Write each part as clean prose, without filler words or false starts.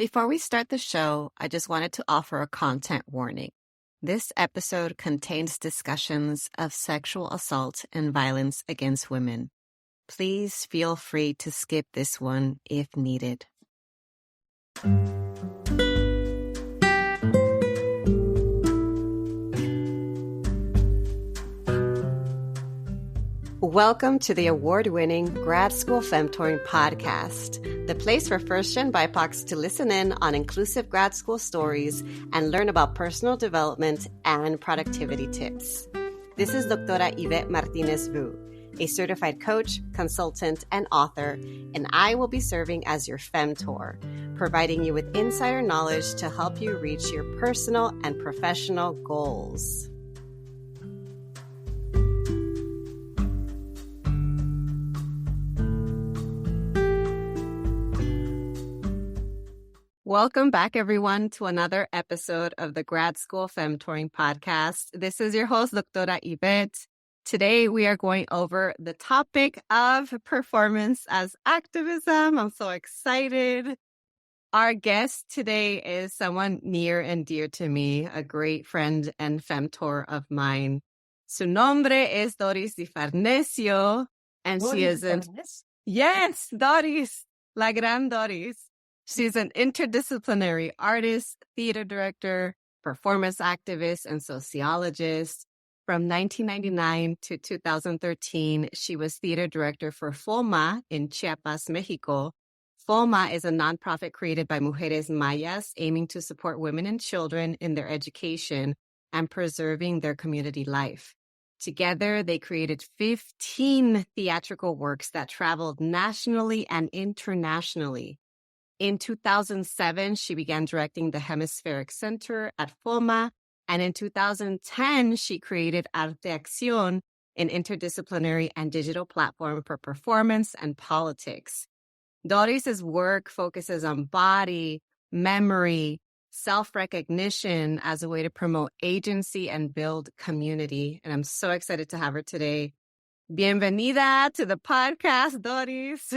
Before we start the show, I just wanted to offer a content warning. This episode contains discussions of sexual assault and violence against women. Please feel free to skip this one if needed. Welcome to the award-winning Grad School Femtoring Podcast, the place for first-gen BIPOCs to listen in on inclusive grad school stories and learn about personal development and productivity tips. This is Doctora Yvette Martinez-Vu, a certified coach, consultant, and author, and I will be serving as your femtor, providing you with insider knowledge to help you reach your personal and professional goals. Welcome back, everyone, to another episode of the Grad School Femtoring Podcast. This is your host, Doctora Yvette. Today, we are going over the topic of performance as activism. I'm so excited. Our guest today is someone near and dear to me, a great friend and femtor of mine. Su nombre es Doris Difarnecio, and she is Yes, Doris, la gran Doris. She's an interdisciplinary artist, theater director, performance activist, and sociologist. From 1999 to 2013, she was theater director for FOMA in Chiapas, Mexico. FOMA is a nonprofit created by Mujeres Mayas aiming to support women and children in their education and preserving their community life. Together, they created 15 theatrical works that traveled nationally and internationally. In 2007, she began directing the Hemispheric Center at FOMA, and in 2010, she created Arte Acción, an interdisciplinary and digital platform for performance and politics. Doris's work focuses on body, memory, self-recognition as a way to promote agency and build community, and I'm so excited to have her today. Bienvenida to the podcast, Doris.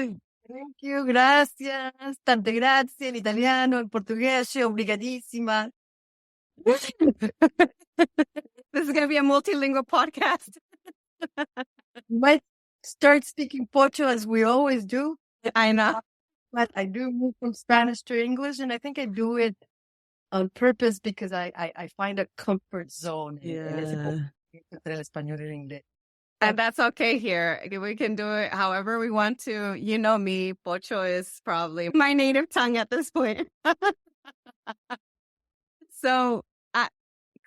Thank you, gracias, tante grazie in italiano, in portoghese, obrigadissima. This is going to be a multilingual podcast. Might start speaking Portuguese as we always do. I know. But I do move from Spanish to English, and I think I do it on purpose because I find a comfort zone in el español y el inglés. And that's okay here. We can do it however we want to. You know me, Pocho is probably my native tongue at this point. So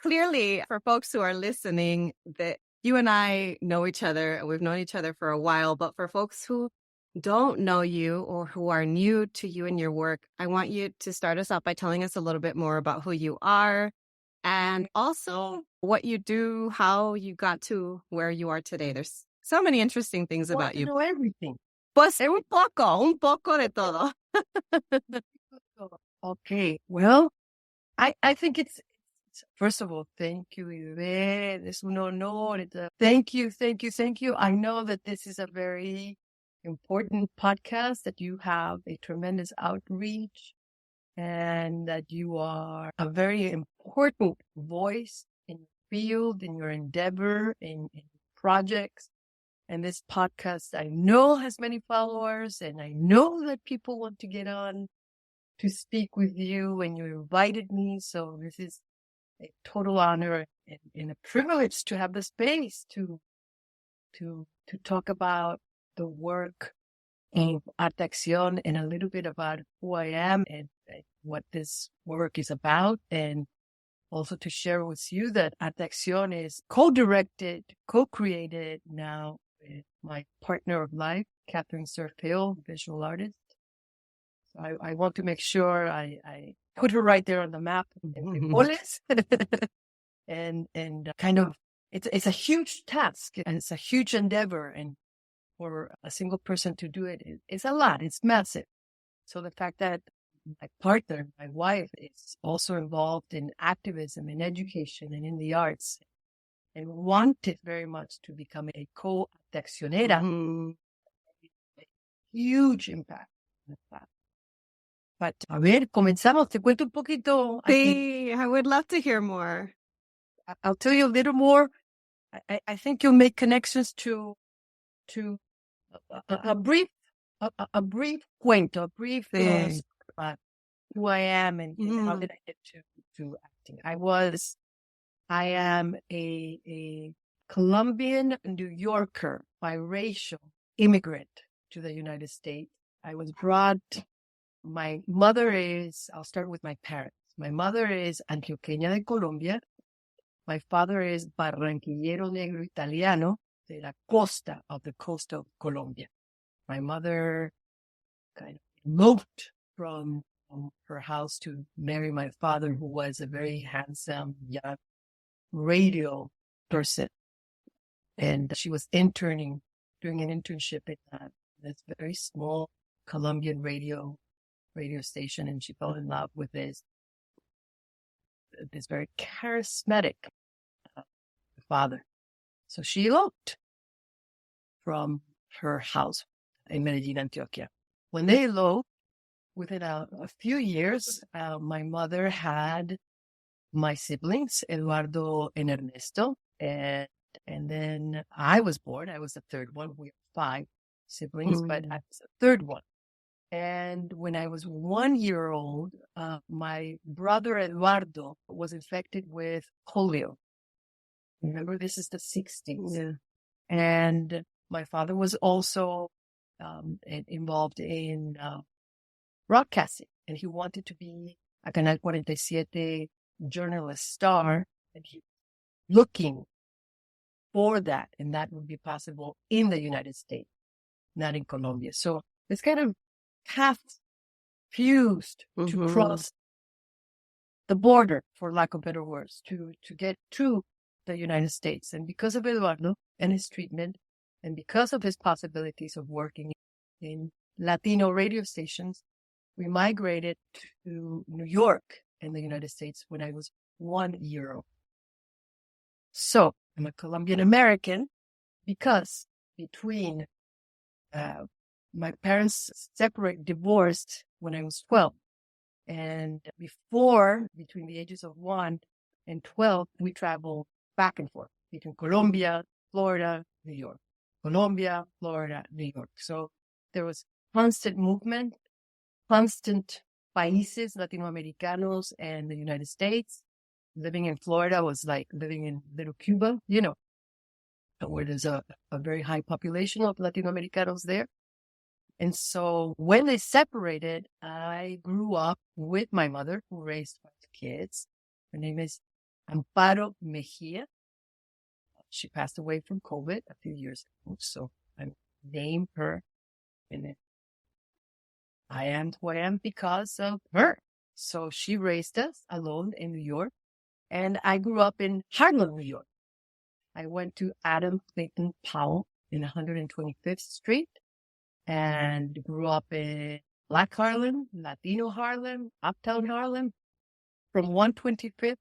clearly, for folks who are listening, that you and I know each other. We've known each other for a while. But for folks who don't know you or who are new to you and your work, I want you to start us out by telling us a little bit more about who you are, and also what you do, how you got to where you are today. There's so many interesting things about you. I know everything. Pues un poco de todo. Okay, well, I think it's first of all, thank you, Yvette. Es un honor. Thank you. I know that this is a very important podcast, that you have a tremendous outreach, and that you are a very important voice in your field, in your endeavor, in projects. And this podcast, I know, has many followers, and I know that people want to get on to speak with you, and you invited me. So this is a total honor and a privilege to have the space to talk about the work of Arte Acción and a little bit about who I am and what this work is about, and also to share with you that Arte Acción is co-directed, co-created now with my partner of life, Catherine Surfield, visual artist. So I want to make sure I put her right there on the map. and kind of, it's a huge task and it's a huge endeavor, and for a single person to do it, it's a lot. It's massive. So the fact that my partner, my wife, is also involved in activism, in education, and in the arts, and wanted very much to become a co-accionera, a huge impact on the planet. But, a ver, comenzamos. Te cuento un poquito. See, I would love to hear more. I'll tell you a little more. I think you'll make connections to a brief cuento, a brief about who I am and how did I get to acting. I am a Colombian New Yorker, biracial immigrant to the United States. I was brought, my mother is, I'll start with my parents. My mother is antioqueña de Colombia. My father is barranquillero negro italiano de la costa of the coast of Colombia. My mother kind of eloped from her house to marry my father, who was a very handsome young radio person. And she was doing an internship at this very small Colombian radio station, and she fell in love with this very charismatic father. So she eloped from her house in Medellin, Antioquia. When they eloped, within a few years, my mother had my siblings, Eduardo and Ernesto, and then I was born. I was the third one. We have 5 siblings, but I was the third one. And when I was 1 year old, my brother Eduardo was infected with polio. Remember, this is the 60s. Yeah. And my father was also involved in broadcasting, and he wanted to be a Canal 47 journalist star, and he was looking for that, and that would be possible in the United States, not in Colombia. So it's kind of half fused to cross the border, for lack of better words, to get to the United States. And because of Eduardo and his treatment, and because of his possibilities of working in Latino radio stations, we migrated to New York in the United States when I was 1 year old. So I'm a Colombian American because between my parents divorced when I was 12. And between the ages of 1 and 12, we traveled back and forth between Colombia, Florida, New York. Colombia, Florida, New York. So there was constant movement, constant países Latinoamericanos and the United States. Living in Florida was like living in little Cuba, where there's a very high population of Latinoamericanos there. And so when they separated, I grew up with my mother, who raised 5 kids. Her name is Amparo Mejia. She passed away from COVID a few years ago, so I named her. And I am who I am because of her. So she raised us alone in New York, and I grew up in Harlem, New York. I went to Adam Clayton Powell in 125th Street and grew up in Black Harlem, Latino Harlem, Uptown Harlem, from 125th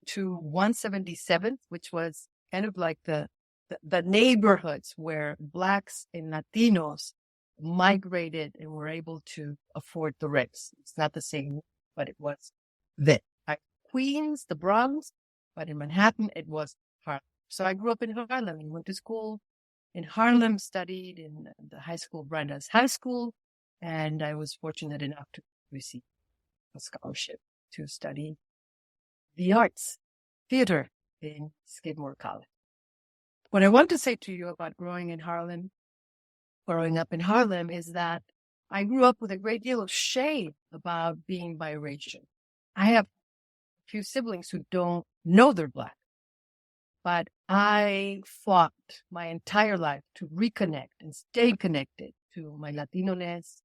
to 177th, which was kind of like the neighborhoods where Blacks and Latinos migrated and were able to afford the rents. It's not the same, but it was then. Queens, the Bronx, but in Manhattan, it was Harlem. So I grew up in Harlem and went to school in Harlem, studied in the high school, Brandeis High School, and I was fortunate enough to receive a scholarship to study the arts, theater in Skidmore College. What I want to say to you about growing up in Harlem is that I grew up with a great deal of shame about being biracial. I have a few siblings who don't know they're Black, but I fought my entire life to reconnect and stay connected to my Latino-ness,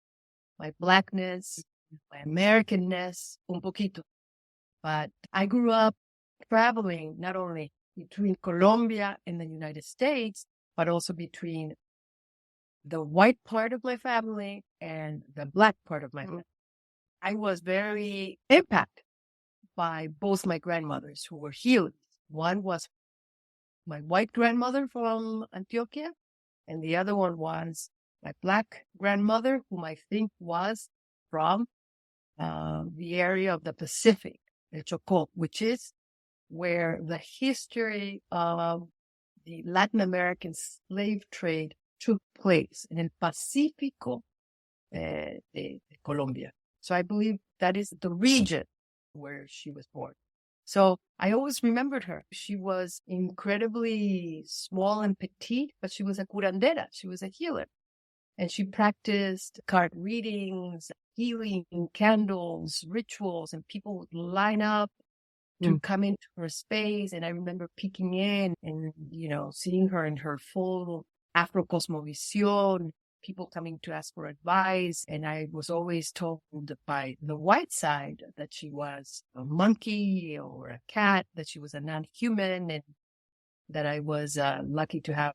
my Blackness, my American-ness, un poquito. But I grew up traveling not only between Colombia and the United States, but also between the white part of my family and the Black part of my family. I was very impacted by both my grandmothers, who were healers. One was my white grandmother from Antioquia, and the other one was my Black grandmother, whom I think was from the area of the Pacific, El Chocó, which is where the history of the Latin American slave trade took place in El Pacífico de Colombia. So I believe that is the region where she was born. So I always remembered her. She was incredibly small and petite, but she was a curandera. She was a healer. And she practiced card readings, healing, candles, rituals, and people would line up to come into her space. And I remember peeking in and, seeing her in her full Afro-cosmovision, people coming to ask for advice. And I was always told by the white side that she was a monkey or a cat, that she was a non-human, and that I was lucky to have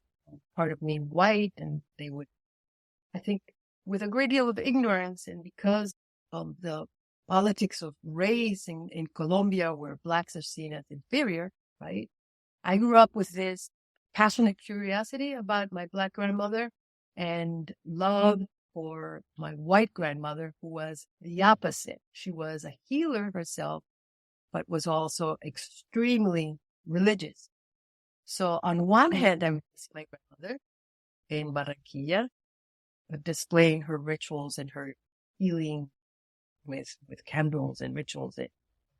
part of me white. And they would, I think, with a great deal of ignorance, and because of the politics of race in Colombia, where Blacks are seen as inferior, right? I grew up with this passionate curiosity about my Black grandmother and love for my white grandmother, who was the opposite. She was a healer herself, but was also extremely religious. So on one hand, I miss my grandmother in Barranquilla, displaying her rituals and her healing with candles and rituals and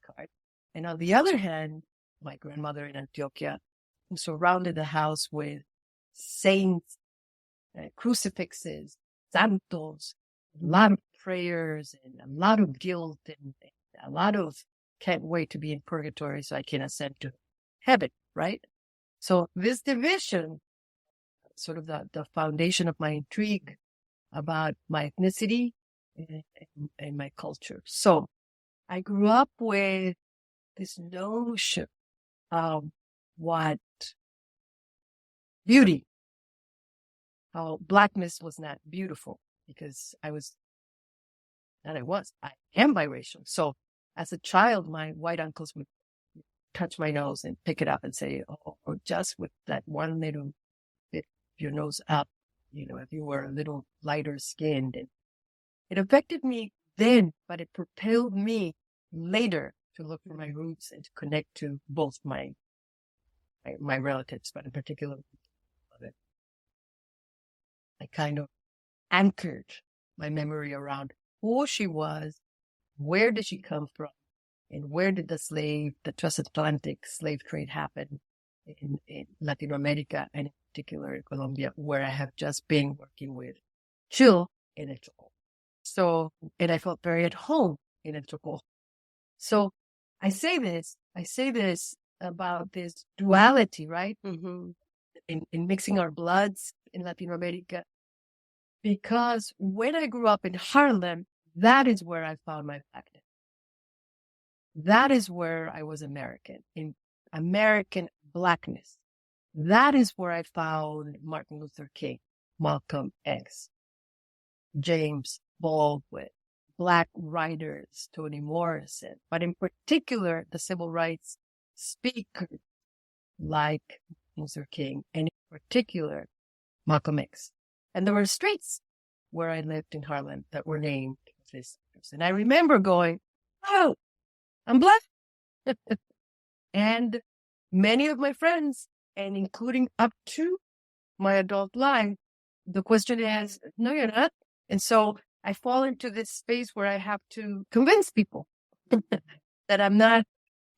cards. And on the other hand, my grandmother in Antioquia, who surrounded the house with saints, crucifixes, santos, a lot of prayers and a lot of guilt and a lot of can't wait to be in purgatory so I can ascend to heaven, right? So this division, sort of the foundation of my intrigue about my ethnicity and my culture. So I grew up with this notion of what beauty, how Blackness was not beautiful, because I am biracial. So as a child, my white uncles would touch my nose and pick it up and say, oh, just with that one little bit of your nose up, if you were a little lighter skinned. And it affected me then, but it propelled me later to look for my roots and to connect to both my relatives, but in particular, I kind of anchored my memory around who she was, where did she come from, and where did the transatlantic slave trade happen in Latin America, and in particular in Colombia, where I have just been working with Chile in El Chocó. So, and I felt very at home in El Chocó. So I say this about this duality, right? Mm-hmm. In mixing our bloods in Latin America, because when I grew up in Harlem, that is where I found my Blackness. That is where I was American, in American Blackness. That is where I found Martin Luther King, Malcolm X, James Baldwin, Black writers, Toni Morrison, but in particular, the civil rights speakers like Luther King, and in particular, Malcolm X. And there were streets where I lived in Harlem that were named this. And I remember going, oh, I'm Black. And many of my friends, and including up to my adult life, the question is, no, you're not. And so I fall into this space where I have to convince people that I'm not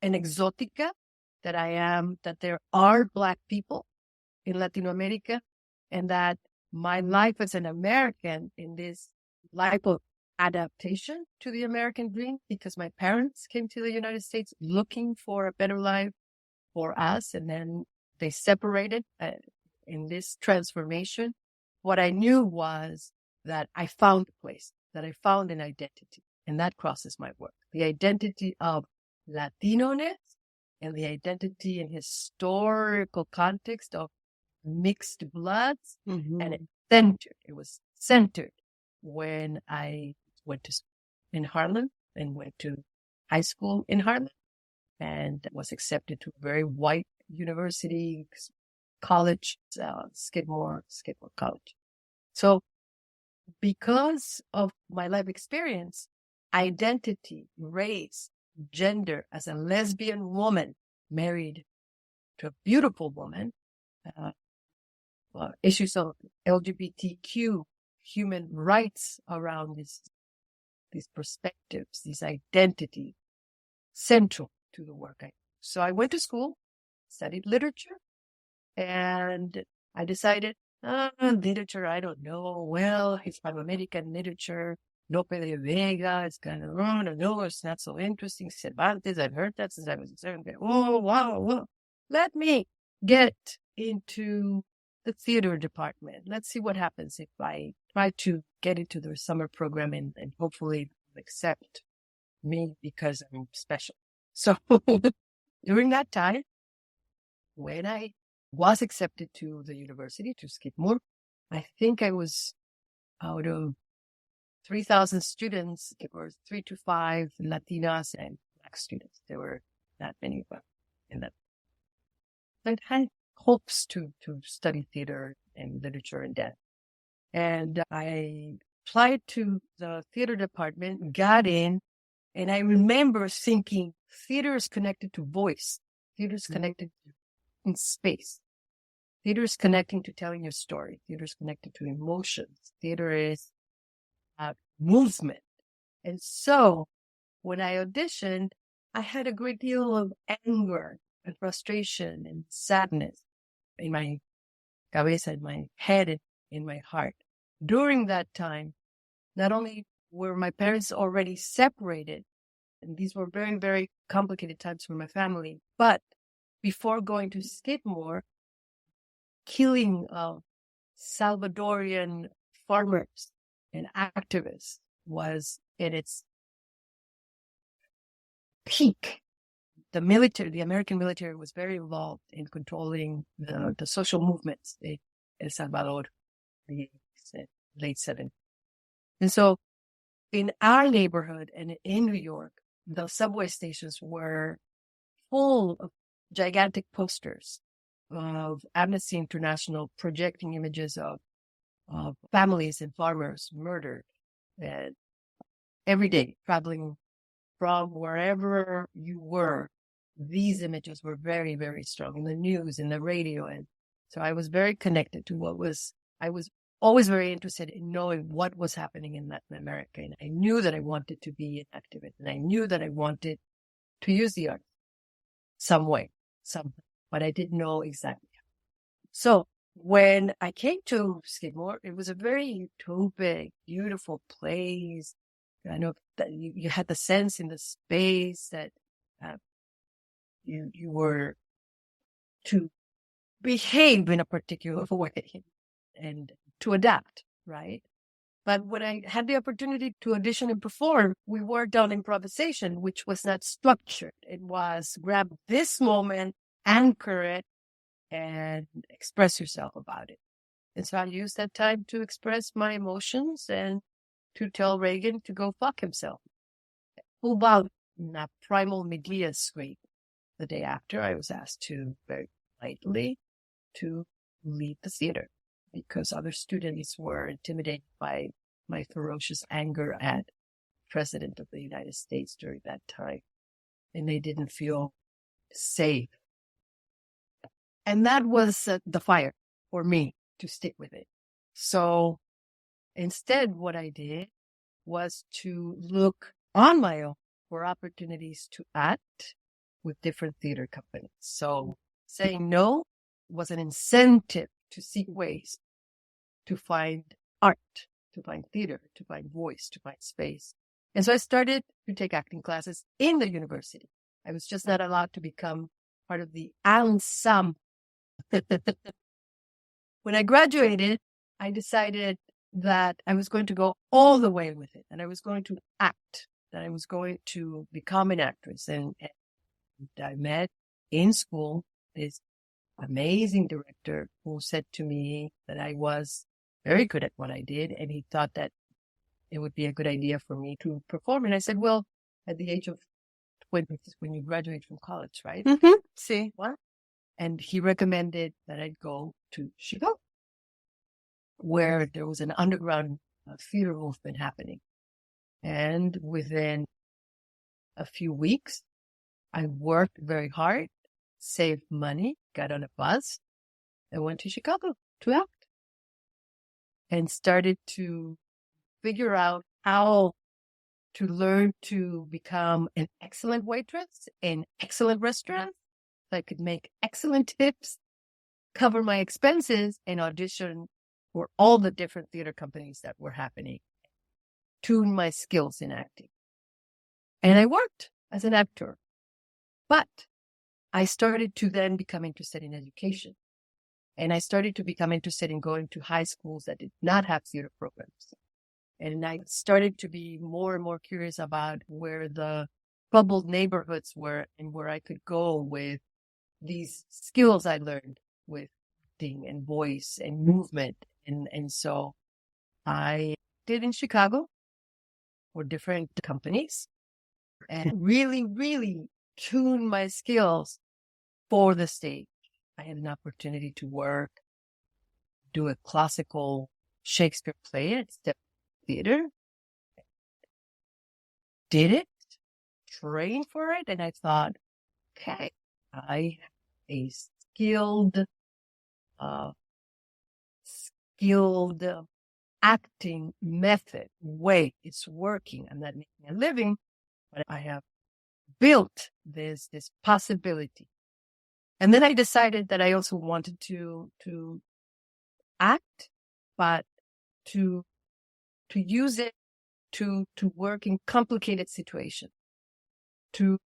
an exotica, that there are Black people in Latin America, and that my life as an American in this life of adaptation to the American dream, because my parents came to the United States looking for a better life for us, and then they separated in this transformation. What I knew was that I found a place, that I found an identity, and that crosses my work. The identity of Latino-ness and the identity and historical context of mixed bloods. Mm-hmm. And it was centered when I went to school in Harlem and went to high school in Harlem and was accepted to a very white university, college, Skidmore College. So because of my life experience, identity, race, gender, as a lesbian woman married to a beautiful woman, issues of LGBTQ, human rights around these perspectives, these identities, central to the work I do. So I went to school, studied literature, and I decided, literature, I don't know. Well, Hispano-American literature, Lope de Vega, it's kind of, I don't know, it's not so interesting. Cervantes, I've heard that since I was a 7th grade. Oh, wow, well, let me get into the theater department. Let's see what happens if I try to get into their summer program and hopefully accept me because I'm special. So during that time, when I was accepted to the university, to Skidmore, I think I was out of 3,000 students, there were 3 to 5 Latinas and Black students. There were not many of them in that. I had hopes to study theater and literature and dance. And I applied to the theater department, got in, and I remember thinking theater is connected to voice. Theater is connected in space. Theater is connecting to telling your story. Theater is connected to emotions. Theater is movement. And so when I auditioned, I had a great deal of anger and frustration and sadness in my cabeza, in my head, and in my heart. During that time, not only were my parents already separated, and these were very, very complicated times for my family, but before going to Skidmore, killing of Salvadorian farmers and activists was in its peak. The military, the American military, was very involved in controlling the social movements in El Salvador, the late 70s. And so in our neighborhood and in New York, the subway stations were full of gigantic posters of Amnesty International projecting images of families and farmers murdered. And every day, traveling from wherever you were, these images were very, very strong in the news, in the radio. And so I was very connected to I was always very interested in knowing what was happening in Latin America. And I knew that I wanted to be an activist, and I knew that I wanted to use the art some way, but I didn't know exactly how. So when I came to Skidmore, it was a very utopic, beautiful place. I know that you had the sense in the space that you were to behave in a particular way and to adapt, right? But when I had the opportunity to audition and perform, we worked on improvisation, which was not structured. It was grab this moment, anchor it, and express yourself about it. And so I used that time to express my emotions and to tell Reagan to go fuck himself. Full bout in a primal Medea scream. The day after, I was asked to, very politely, to leave the theater because other students were intimidated by my ferocious anger at the President of the United States during that time. And they didn't feel safe. And that was the fire for me to stick with it. So instead, what I did was to look on my own for opportunities to act with different theater companies. So saying no was an incentive to seek ways to find art, to find theater, to find voice, to find space. And so I started to take acting classes in the university. I was just not allowed to become part of the ensemble. When I graduated, I decided that I was going to go all the way with it, and I was going to act, that I was going to become an actress. And I met in school this amazing director who said to me that I was very good at what I did, and he thought that it would be a good idea for me to perform. And I said, well, at the age of 20, when you graduate from college, right? Mm-hmm. See. What? And he recommended that I go to Chicago, where there was an underground theater movement happening. And within a few weeks, I worked very hard, saved money, got on a bus, and went to Chicago to act, and started to figure out how to learn to become an excellent waitress in excellent restaurants. So I could make excellent tips, cover my expenses, and audition for all the different theater companies that were happening, tune my skills in acting. And I worked as an actor. But I started to then become interested in education. And I started to become interested in going to high schools that did not have theater programs. And I started to be more and more curious about where the troubled neighborhoods were and where I could go with these skills I learned with acting and voice and movement. And so I did in Chicago for different companies and really, really tune my skills for the stage. I had an opportunity to work, do a classical Shakespeare play at Step Theater. Did it, trained for it, and I thought, okay, I have a skilled acting method, way. It's working. I'm not making a living, but I have built this possibility. And then I decided that I also wanted to act, but to use it to work in complicated situations. It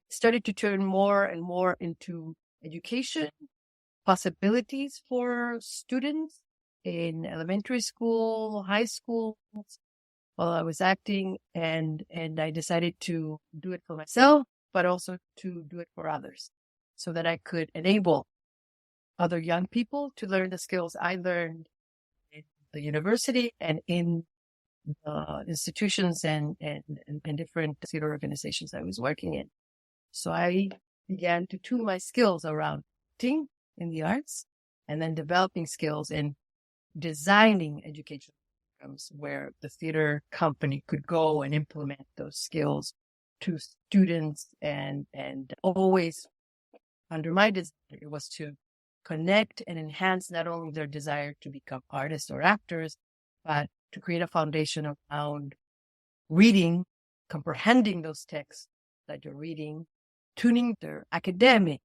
started to turn more and more into education, possibilities for students in elementary school, high schools, while I was acting, and I decided to do it for myself, but also to do it for others, so that I could enable other young people to learn the skills I learned in the university and in the institutions and different theater organizations I was working in. So I began to tune my skills around acting in the arts, and then developing skills in designing educational programs where the theater company could go and implement those skills to students, and always under my desire was to connect and enhance not only their desire to become artists or actors, but to create a foundation around reading, comprehending those texts that you're reading, tuning their academic,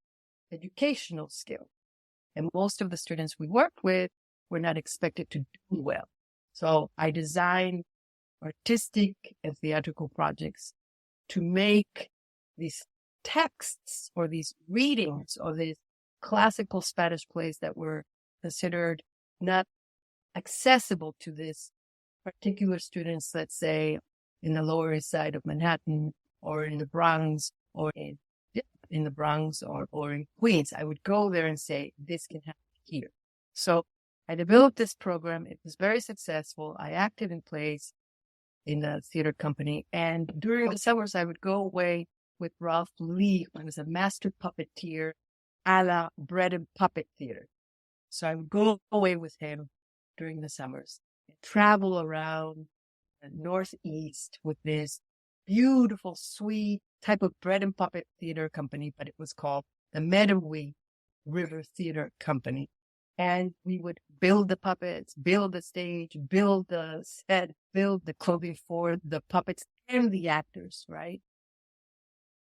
educational skill. And most of the students we worked with were not expected to do well. So I designed artistic and theatrical projects to make these texts or these readings or these classical Spanish plays that were considered not accessible to these particular students, let's say in the Lower East Side of Manhattan or in the Bronx or in the Bronx or in Queens. I would go there and say, this can happen here. So I developed this program. It was very successful. I acted in plays in the theater company. And during the summers, I would go away with Ralph Lee, who was a master puppeteer a la Bread and Puppet Theater. So I would go away with him during the summers and travel around the Northeast with this beautiful, sweet type of bread and puppet theater company, but it was called the Meadowee River Theater Company. And we would build the puppets, build the stage, build the set, build the clothing for the puppets and the actors, right?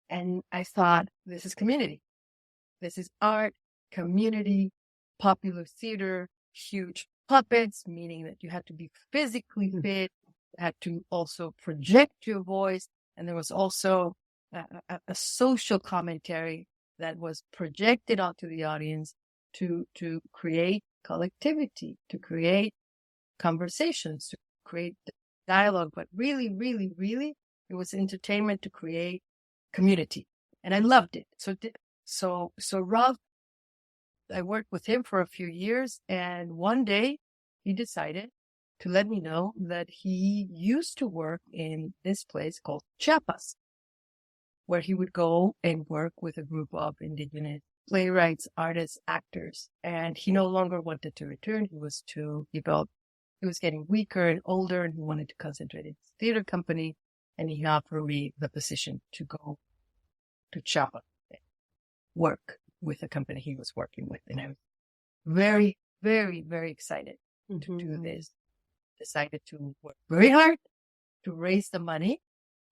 And I thought, this is community. This is art, community, popular theater, huge puppets, meaning that you had to be physically fit, you had to also project your voice. And there was also a social commentary that was projected onto the audience to create collectivity, to create conversations, to create dialogue. But really, really, really, it was entertainment to create community. And I loved it. So Ralph, I worked with him for a few years, and one day he decided to let me know that he used to work in this place called Chiapas, where he would go and work with a group of indigenous playwrights, artists, actors. And he no longer wanted to return. He was to develop he was getting weaker and older, and he wanted to concentrate in his theater company. And he offered me the position to go to Chiapas, work with the company he was working with. And I was very, very, very excited to do this. Decided to work very hard to raise the money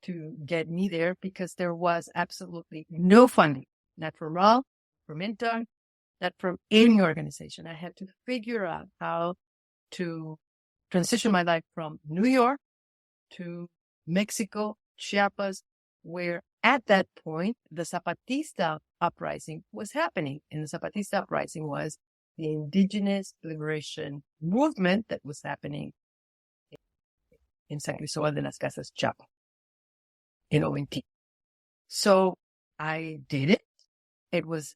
to get me there, because there was absolutely no funding, not from RAL, from Intern, not from any organization. I had to figure out how to transition my life from New York to Mexico, Chiapas, where at that point, the Zapatista uprising was happening. And the Zapatista uprising was the indigenous liberation movement that was happening in San Cristóbal de las Casas, Chiapas, in ONT. So I did it. It was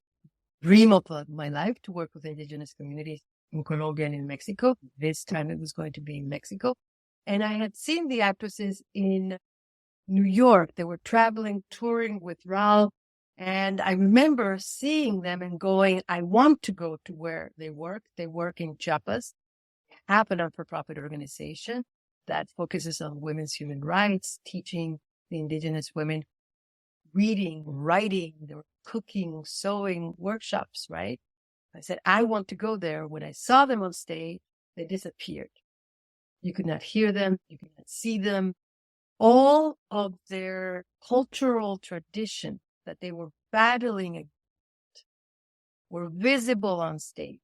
dream of my life to work with indigenous communities in Colombia and in Mexico. This time it was going to be in Mexico. And I had seen the actresses in New York. They were traveling, touring with Raul. And I remember seeing them and going, I want to go to where they work. They work in Chiapas, have a not-for-profit organization that focuses on women's human rights, teaching the indigenous women reading, writing, they were cooking, sewing workshops, right? I said, I want to go there. When I saw them on stage, they disappeared. You could not hear them. You could not see them. All of their cultural tradition that they were battling against were visible on stage.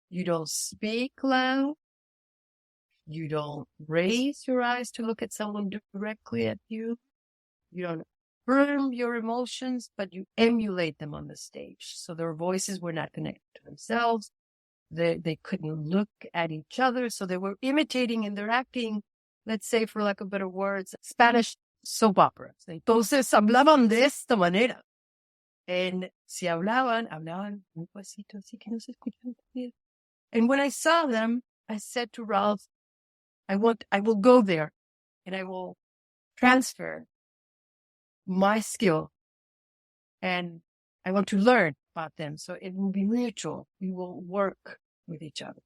You don't speak loud. You don't raise your eyes to look at someone directly at you. You don't affirm your emotions, but you emulate them on the stage. So their voices were not connected to themselves. They couldn't look at each other. So they were imitating and they're acting, let's say, for lack of better words, Spanish soap operas. Entonces hablaban de esta manera. And si hablaban un pasito así que no se escuchaban bien. And when I saw them, I said to Ralph, I will go there and I will transfer my skill and I want to learn about them. So it will be mutual. We will work with each other.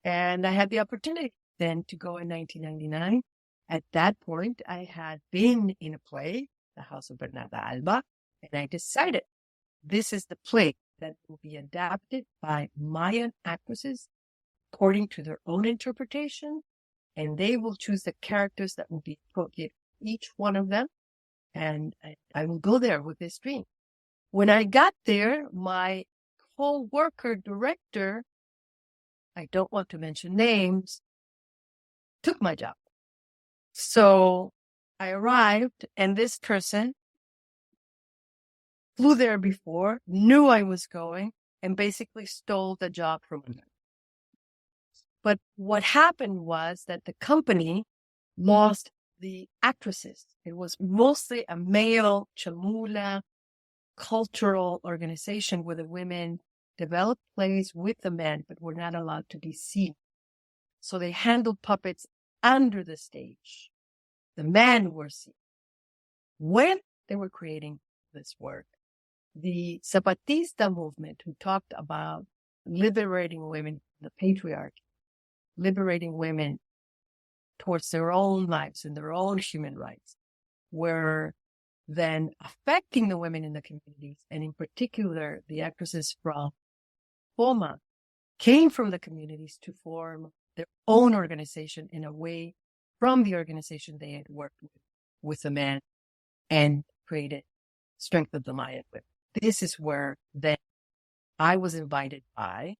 And I had the opportunity then to go in 1999. At that point, I had been in a play, The House of Bernarda Alba, and I decided this is the play that will be adapted by Mayan actresses according to their own interpretation, and they will choose the characters that will be appropriate for each one of them. And I will go there with this dream. When I got there, my co-worker director, I don't want to mention names, took my job. So I arrived, and this person flew there before, knew I was going, and basically stole the job from me. But what happened was that the company lost the actresses. It was mostly a male chamula cultural organization where the women developed plays with the men, but were not allowed to be seen. So they handled puppets under the stage. The men were seen. When they were creating this work, the Zapatista movement, who talked about liberating women from the patriarchy, liberating women towards their own lives and their own human rights, were then affecting the women in the communities, and in particular, the actresses from FOMA came from the communities to form their own organization in a way from the organization they had worked with the men and created Strength of the Mayan women. This is where then I was invited by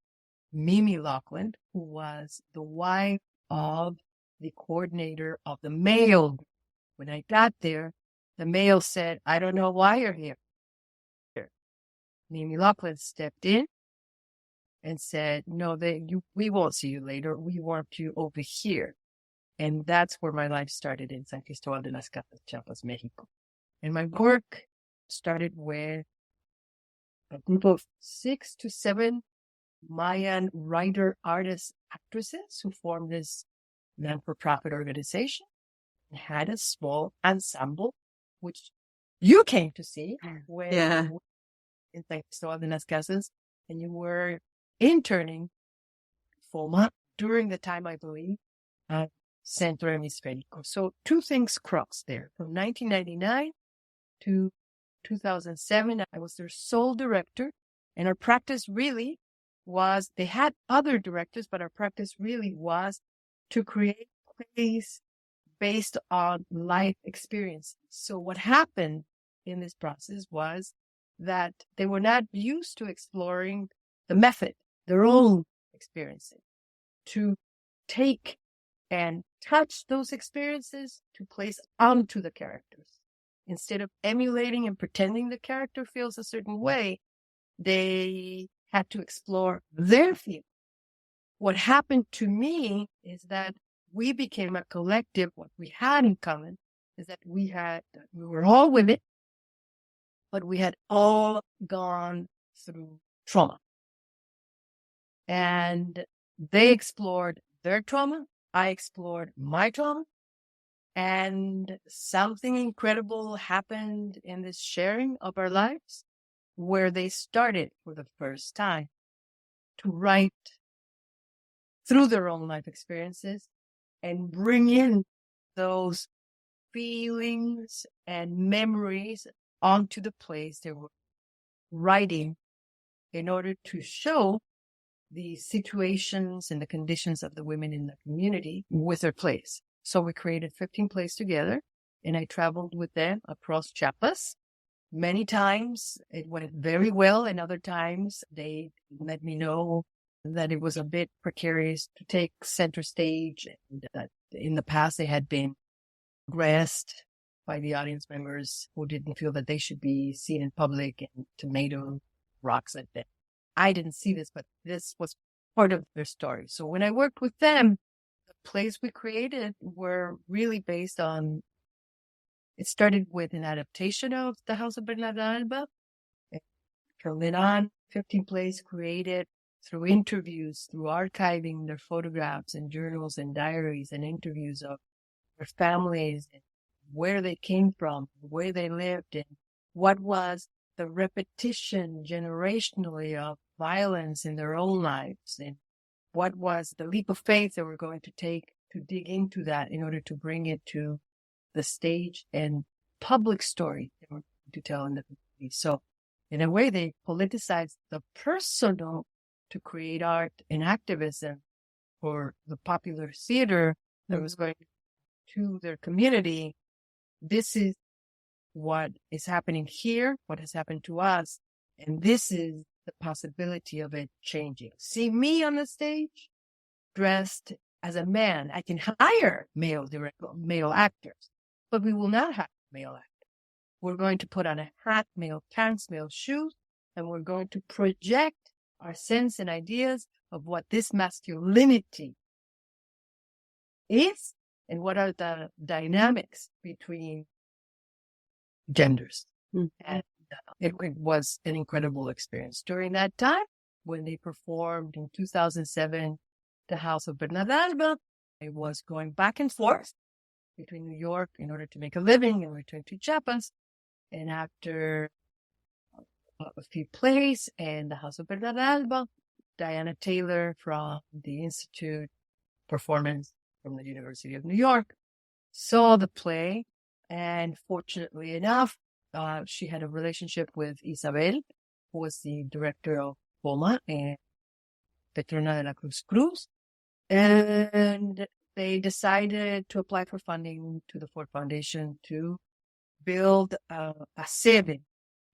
Mimi Laughlin, who was the wife of the coordinator of the male group. When I got there, the male said, I don't know why you're here. Mimi Laughlin stepped in and said, no, we won't see you later. We want you over here. And that's where my life started in San Cristóbal de las Casas, Chiapas, Mexico. And my work started with a group of 6 to 7 Mayan writer, artists, actresses who formed this non-for-profit organization and had a small ensemble, which you came to see when you were in San Cristóbal de las Casas, and you were interning FOMA during the time, I believe, Centro Hemisférico. So two things crossed there. From 1999 to 2007, I was their sole director. And our practice really was, they had other directors, but our practice really was to create plays based on life experiences. So what happened in this process was that they were not used to exploring the method, their own experiences, to take and touch those experiences to place onto the characters. Instead of emulating and pretending the character feels a certain way, they had to explore their feelings. What happened to me is that we became a collective. What we had in common is that we were all women, but we had all gone through trauma. And they explored their trauma. I explored my trauma. And something incredible happened in this sharing of our lives, where they started for the first time to write through their own life experiences and bring in those feelings and memories onto the plays they were writing in order to show the situations and the conditions of the women in the community with their plays. So we created 15 plays together, and I traveled with them across Chiapas. Many times it went very well, and other times they let me know that it was a bit precarious to take center stage, and that in the past they had been aggressed by the audience members who didn't feel that they should be seen in public, and tomato rocks at them. I didn't see this, but this was part of their story. So when I worked with them, the plays we created were really based on, it started with an adaptation of The House of Bernarda Alba. From then on, 15 plays created through interviews, through archiving their photographs and journals and diaries and interviews of their families, and where they came from, where they lived, and what was the repetition generationally of violence in their own lives, and what was the leap of faith that we're going to take to dig into that in order to bring it to the stage and public story that we're going to tell in the community. So in a way, they politicized the personal to create art and activism for the popular theater that was going to their community. This is what is happening here, what has happened to us, and this is the possibility of it changing. See me on the stage dressed as a man. I can hire male actors, but we will not have male actors. We're going to put on a hat, male pants, male shoes, and we're going to project our sense and ideas of what this masculinity is and what are the dynamics between genders. And it was an incredible experience. During that time, when they performed in 2007, The House of Bernarda Alba, I was going back and forth between New York in order to make a living and return to Chiapas. And after a few plays and The House of Bernarda Alba, Diana Taylor from the Institute Performance from the University of New York saw the play, and fortunately enough, she had a relationship with Isabel, who was the director of POMA and Petrona de la Cruz, and they decided to apply for funding to the Ford Foundation to build a sede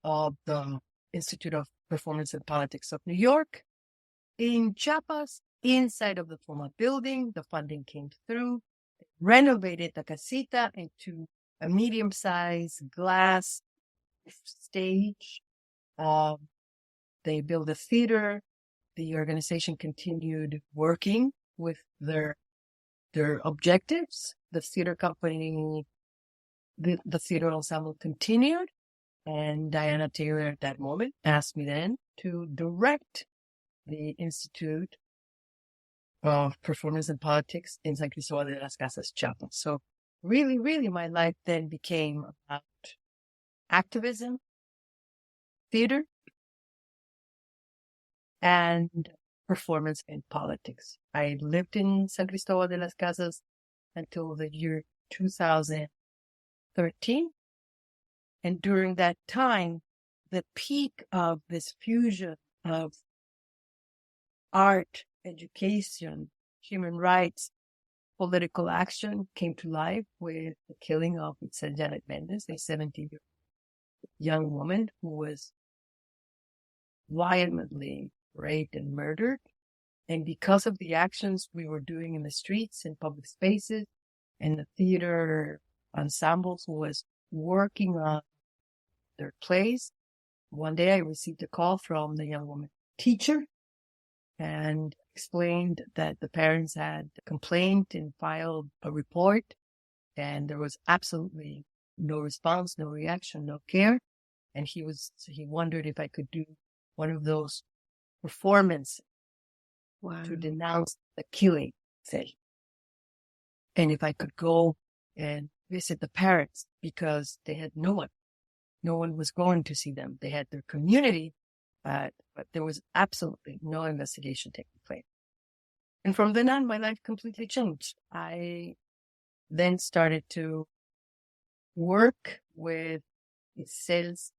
of the Institute of Performance and Politics of New York in Chiapas, inside of the POMA building. The funding came through, they renovated the casita into a medium-sized glass stage. They built a theater. The organization continued working with their objectives. The theater company, the theater ensemble continued, and Diana Taylor at that moment asked me then to direct the Institute of Performance and Politics in San Cristóbal de las Casas, Chiapas. So really, really my life then became about activism, theater, and performance in politics. I lived in San Cristobal de las Casas until the year 2013. And during that time, the peak of this fusion of art, education, human rights, political action came to life with the killing of Janet Mendez, a 17-year-old young woman who was violently raped and murdered. And because of the actions we were doing in the streets and public spaces and the theater ensembles who was working on their plays, one day I received a call from the young woman teacher and explained that the parents had complained and filed a report, and there was absolutely no response, no reaction, no care. And he wondered if I could do one of those performances to denounce the killing, say. And if I could go and visit the parents, because they had no one. No one was going to see them. They had their community, but there was absolutely no investigation taking place. And from then on, my life completely changed. I then started to work with Isel's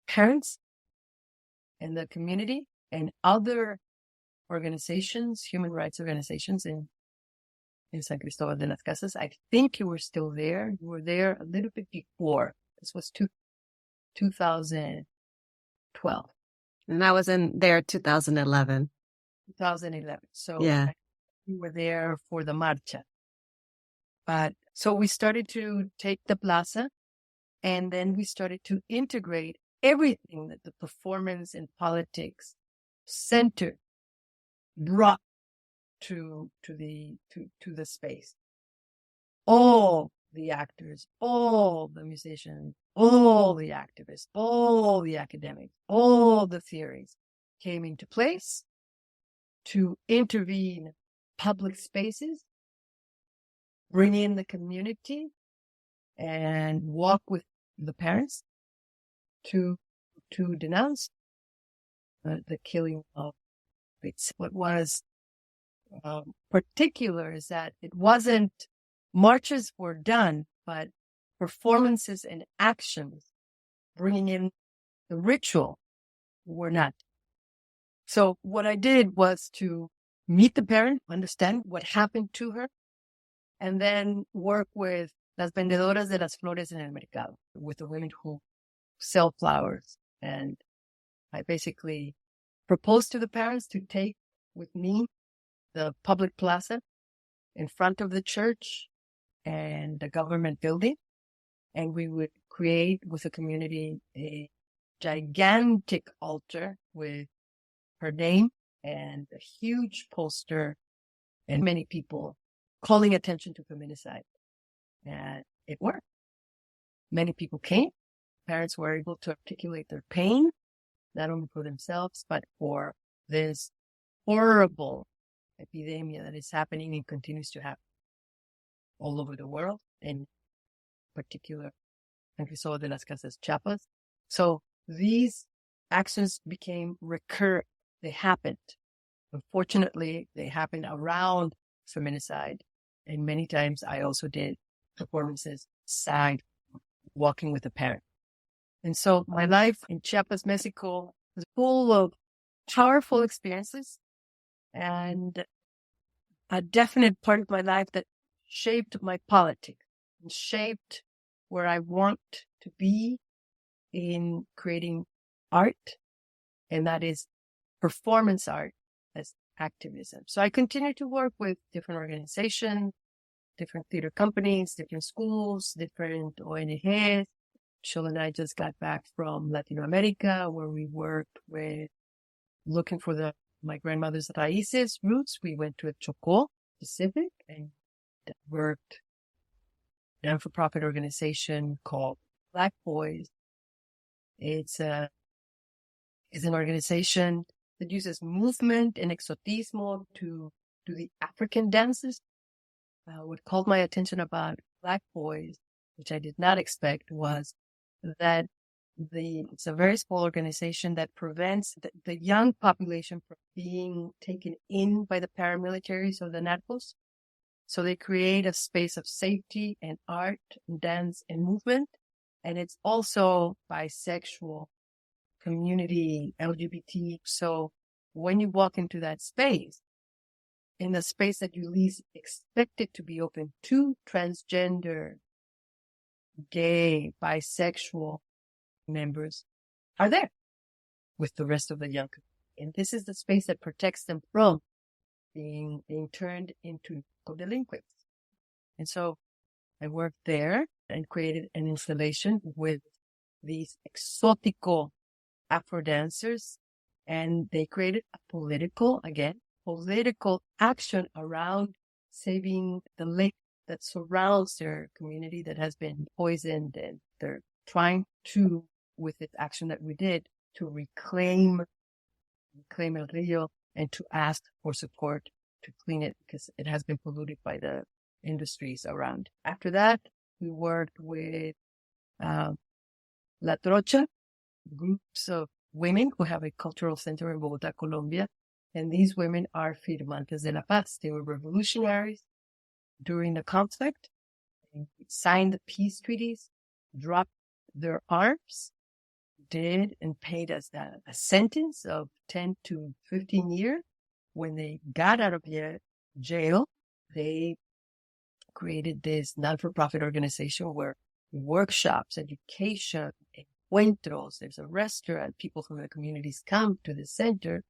parents and the community and other organizations, human rights organizations in San Cristobal de las Casas. I think you were still there. You were there a little bit before. This was 2012. And I was in there 2011. 2011. So yeah, we were there for the marcha. But so we started to take the plaza, and then we started to integrate everything that the performance and politics center brought to the space. All the actors, all the musicians, all the activists, all the academics, all the theories came into place to intervene public spaces, bring in the community, and walk with the parents to denounce the killing of it. What was particular is that it wasn't marches were done, but performances and actions bringing in the ritual were not. So what I did was to meet the parent, understand what happened to her, and then work with las vendedoras de las flores en el mercado, with the women who sell flowers. And I basically proposed to the parents to take with me the public plaza in front of the church and the government building. And we would create with the community a gigantic altar with her name and a huge poster and many people calling attention to feminicide. And it worked. Many people came. Parents were able to articulate their pain, not only for themselves, but for this horrible epidemic that is happening and continues to happen all over the world, in particular, San Cristobal de las Casas, Chiapas. So these actions became recurrent. They happened. Unfortunately, they happened around feminicide. And many times I also did performances side, walking with a parent. And so my life in Chiapas, Mexico was full of powerful experiences and a definite part of my life that shaped my politics and shaped where I want to be in creating art, and that is performance art as activism. So I continue to work with different organizations, different theater companies, different schools, different ONGs. Shul and I just got back from Latin America, where we worked with looking for my grandmother's raíces roots. We went to a Chocó Pacific and worked a non-for-profit organization called Black Boys. It's an organization that uses movement and exotismo to do the African dances. What called my attention about Black Boys, which I did not expect, was that it's a very small organization that prevents the young population from being taken in by the paramilitaries or the narcos. So they create a space of safety and art, and dance and movement. And it's also bisexual community, LGBT. So when you walk into that space, in the space that you least expect it to be open to, transgender, gay, bisexual members are there with the rest of the young community. And this is the space that protects them from being turned into delinquents. And so I worked there and created an installation with these exotico Afro dancers, and they created a political action around saving the lake that surrounds their community that has been poisoned, and they're trying to, with this action that we did, to reclaim El Rio and to ask for support to clean it because it has been polluted by the industries around. After that, we worked with La Trocha, groups of women who have a cultural center in Bogotá, Colombia. And these women are firmantes de la paz. They were revolutionaries during the conflict. They signed the peace treaties, dropped their arms, did and paid us a sentence of 10 to 15 years. When they got out of jail, they created this non-for-profit organization where workshops, education, encuentros, there's a restaurant, people from the communities come to the center,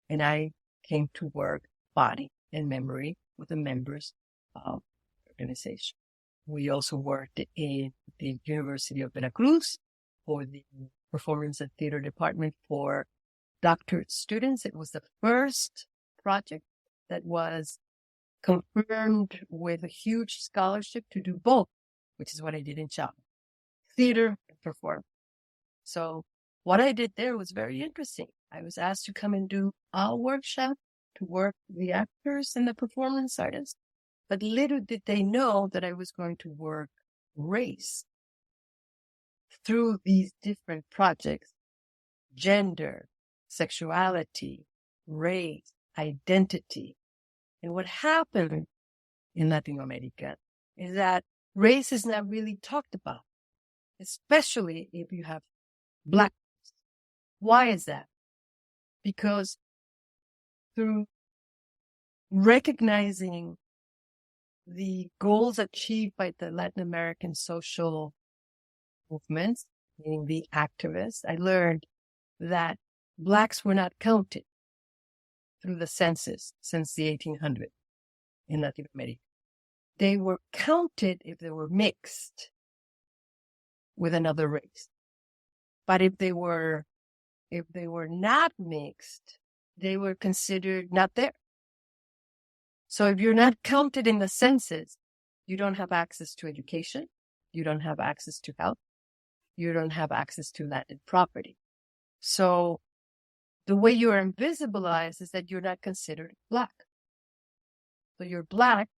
and I came to work body and memory with the members of the organization. We also worked in the University of Veracruz for the Performance and Theater Department for doctorate students. It was the first project that was confirmed with a huge scholarship to do both, which is what I did in Chile, theater and performance. So what I did there was very interesting. I was asked to come and do a workshop to work the actors and the performance artists, but little did they know that I was going to work race through these different projects: gender, sexuality, race, identity. And what happened in Latin America is that race is not really talked about, especially if you have Black. Why is that? Because through recognizing the goals achieved by the Latin American social movements, meaning the activists, I learned that Blacks were not counted through the census since the 1800s in Latin America. They were counted if they were mixed with another race. But if they were not mixed, they were considered not there. So if you're not counted in the census, you don't have access to education, you don't have access to health, you don't have access to landed property. So the way you are invisibilized is that you're not considered Black. So you're Black,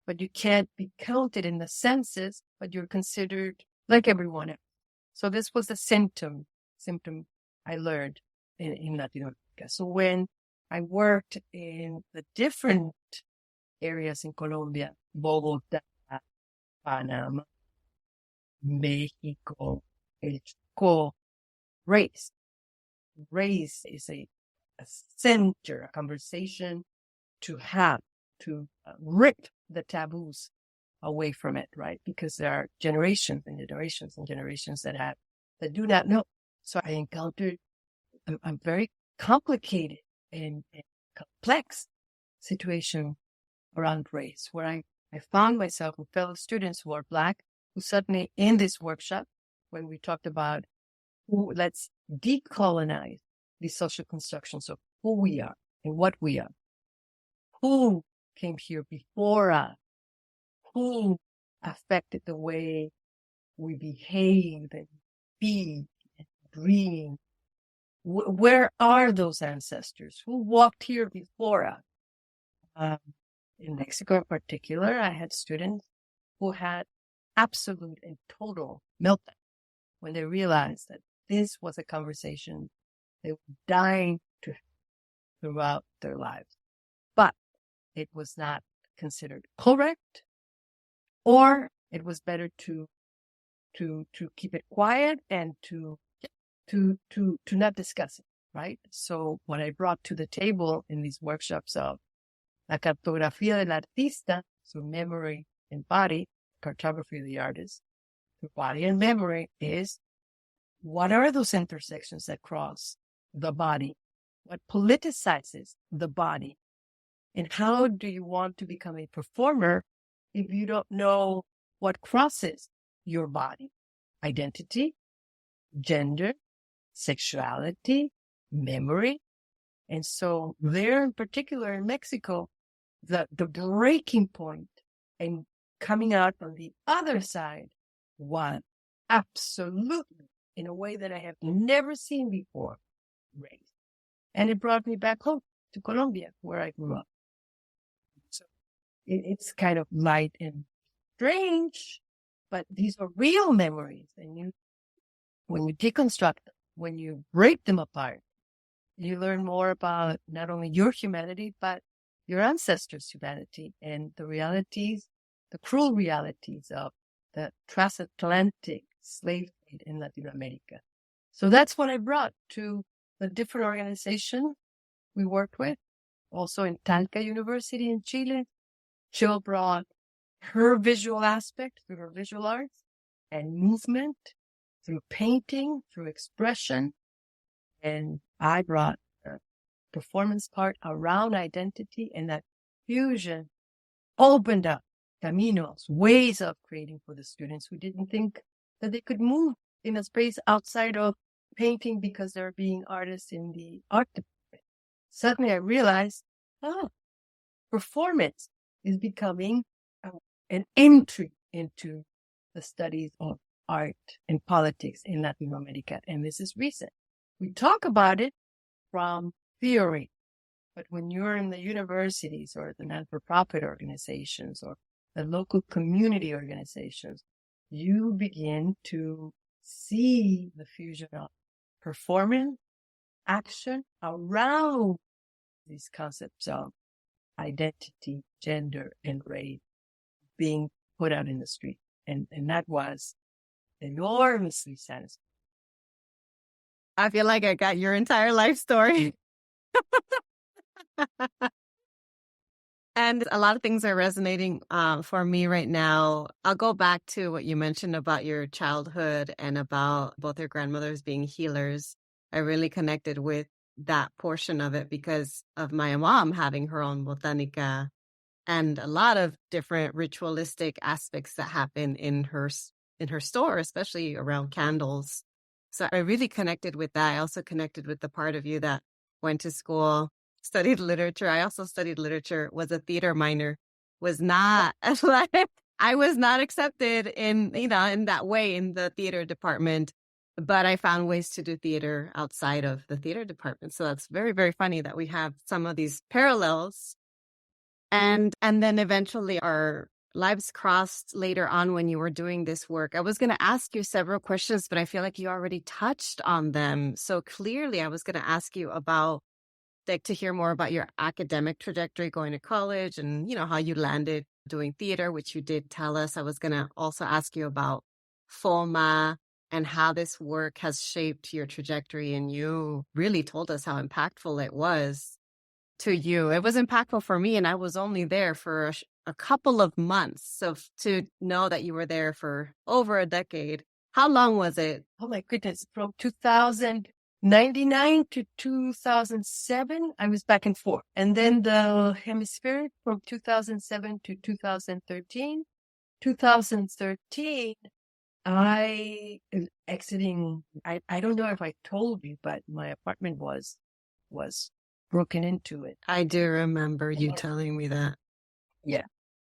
but you can't be counted in the census, but you're considered like everyone else. So this was a symptom I learned in Latin America. So when I worked in the different areas in Colombia, Bogotá, Panama, Mexico, El Chocó, race is a center, a conversation to have, to rip the taboos away from it, right? Because there are generations and generations and generations that do not know. So I encountered a very complicated and complex situation around race, where I found myself with fellow students who are Black, who suddenly in this workshop, when we talked about let's decolonize the social constructions of who we are and what we are, who came here before us, who affected the way we behave and speak and dream. Where are those ancestors? Who walked here before us? In Mexico in particular, I had students who had absolute and total meltdown. when they realized that this was a conversation they were dying to have throughout their lives. But it was not considered correct, or it was better to keep it quiet and to not discuss it, right? So what I brought to the table in these workshops of la cartografía del artista, so memory and body, cartography of the artist, through body and memory, is what are those intersections that cross the body? What politicizes the body? And how do you want to become a performer if you don't know what crosses your body? Identity, gender, sexuality, memory. And so there in particular in Mexico, the breaking point and coming out on the other side was absolutely, in a way that I have never seen before, race. And it brought me back home to Colombia, where I grew up. So it's kind of light and strange, but these are real memories. And when you deconstruct them, when you break them apart, you learn more about not only your humanity, but your ancestors' humanity and the realities, the cruel realities of the transatlantic slave trade in Latin America. So that's what I brought to the different organizations we worked with. Also in Talca University in Chile, Jill brought her visual aspect through her visual arts and movement, through painting, through expression. And I brought the performance part around identity, and that fusion opened up caminos, ways of creating for the students who didn't think that they could move in a space outside of painting because they're being artists in the art department. Suddenly I realized, performance is becoming an entry into the studies of art and politics in Latin America. And this is recent. We talk about it from theory, but when you're in the universities or the non-for-profit organizations or the local community organizations, you begin to see the fusion of performance, action around these concepts of identity, gender, and race being put out in the street. And that was enormously satisfying. I feel like I got your entire life story. And a lot of things are resonating for me right now. I'll go back to what you mentioned about your childhood and about both your grandmothers being healers. I really connected with that portion of it because of my mom having her own botanica and a lot of different ritualistic aspects that happen in her store, especially around candles. So I really connected with that. I also connected with the part of you that went to school, studied literature. I also studied literature, was a theater minor, was not I was not accepted in that way in the theater department, but I found ways to do theater outside of the theater department. So that's very, very funny that we have some of these parallels. And then eventually our lives crossed later on when you were doing this work. I was going to ask you several questions, but I feel like you already touched on them. So clearly I was going to ask you about to hear more about your academic trajectory going to college and, how you landed doing theater, which you did tell us. I was going to also ask you about FOMA and how this work has shaped your trajectory. And you really told us how impactful it was to you. It was impactful for me, and I was only there for a couple of months. So to know that you were there for over a decade, how long was it? Oh my goodness, from 1999 to 2007, I was back and forth. And then the hemisphere from 2007 to 2013. 2013, I exiting, I don't know if I told you, but my apartment was broken into it. I do remember you telling me that. Yeah.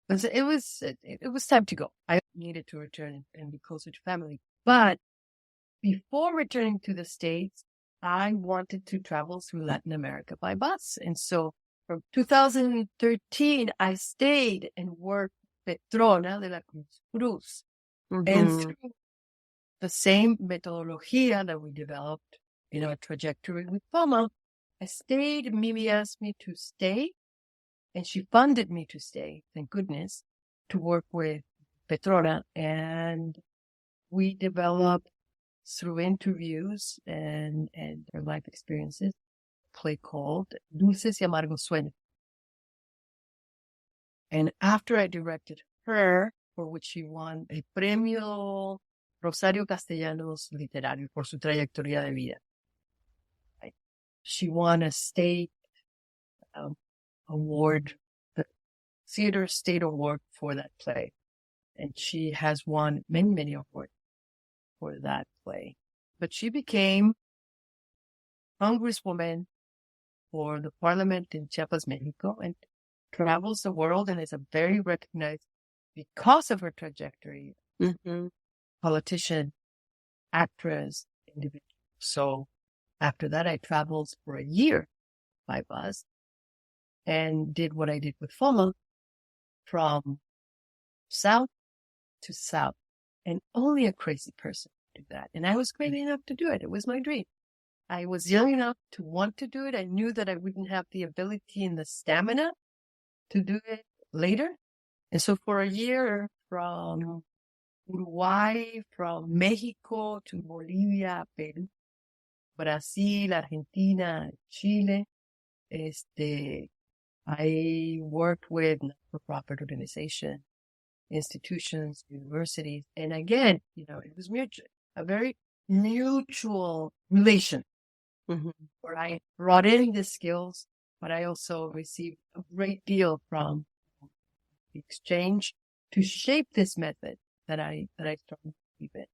It was time to go. I needed to return and be closer to family. But before returning to the States, I wanted to travel through Latin America by bus. And so from 2013, I stayed and worked Petrona de la Cruz. Mm-hmm. And through the same methodologia that we developed in our trajectory with FOMO. I stayed. Mimi asked me to stay, and she funded me to stay, thank goodness, to work with Petrona. And we developed, through interviews and their life experiences, a play called Dulces y Amargos Sueños. And after I directed her, for which she won a Premio Rosario Castellanos Literario por su trayectoria de vida. Right? She won a state award, the Theater State Award for that play. And she has won many, many awards for that play. But she became Congresswoman for the Parliament in Chiapas, Mexico, and travels the world and is a very recognized, because of her trajectory, politician, actress, individual. So after that, I traveled for a year by bus and did what I did with FOMO, from south to south. And only a crazy person could do that. And I was crazy enough to do it. It was my dream. I was young enough to want to do it. I knew that I wouldn't have the ability and the stamina to do it later. And so for a year, from Uruguay, from Mexico to Bolivia, Peru, Brazil, Argentina, Chile, I worked with not-for-profit organizations, institutions, universities. And again, it was a very mutual relation where I brought in the skills, but I also received a great deal from the exchange to shape this method that I strongly believe in.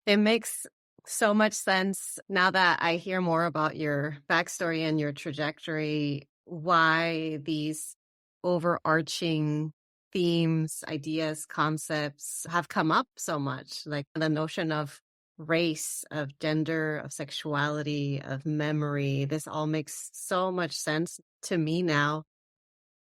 It makes so much sense now that I hear more about your backstory and your trajectory, why these overarching themes, ideas, concepts have come up so much, like the notion of race, of gender, of sexuality, of memory. This all makes so much sense to me now.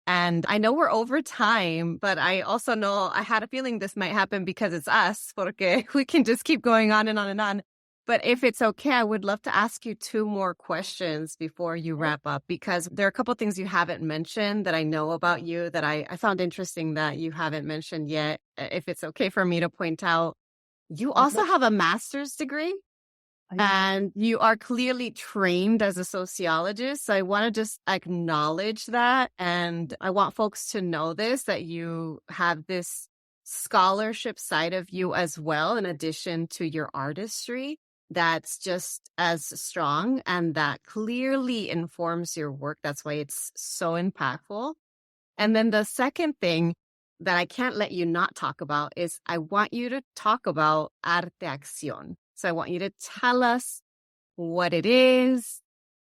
And I know we're over time, but I also know I had a feeling this might happen because it's us, porque we can just keep going on and on and on. But if it's okay, I would love to ask you 2 more questions before you wrap up, because there are a couple of things you haven't mentioned that I know about you that I found interesting that you haven't mentioned yet. If it's okay for me to point out, you also have a master's degree and you are clearly trained as a sociologist. So I want to just acknowledge that. And I want folks to know this, that you have this scholarship side of you as well, in addition to your artistry, that's just as strong and that clearly informs your work. That's why it's so impactful. And then the second thing that I can't let you not talk about is I want you to talk about Arte Acción. So I want you to tell us what it is,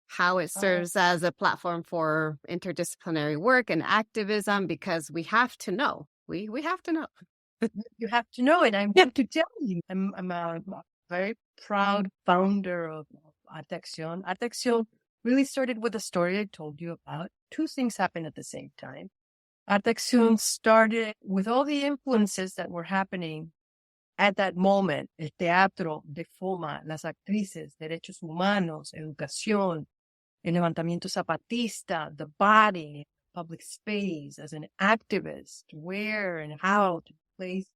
how it serves as a platform for interdisciplinary work and activism, because we have to know. We have to know. You have to know it. I have to tell you. I'm a very proud founder of Arte Acción. Arte Acción really started with a story I told you about. 2 things happened at the same time. Arte Acción started with all the influences that were happening at that moment. El teatro de FOMA, las actrices, derechos humanos, educación, el levantamiento zapatista, the body, public space, as an activist, where and how to place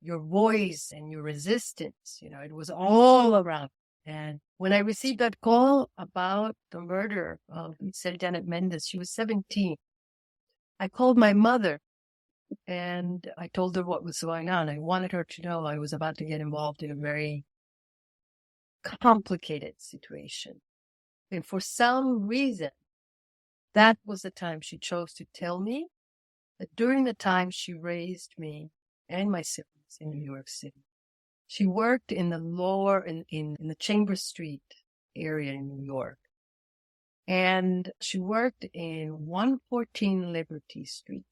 your voice and your resistance. It was all around. And when I received that call about the murder of Isel Janet Mendez, she was 17. I called my mother and I told her what was going on. I wanted her to know I was about to get involved in a very complicated situation. And for some reason, that was the time she chose to tell me that during the time she raised me and my siblings in New York City, she worked in the in the Chambers Street area in New York. And she worked in 114 Liberty Street.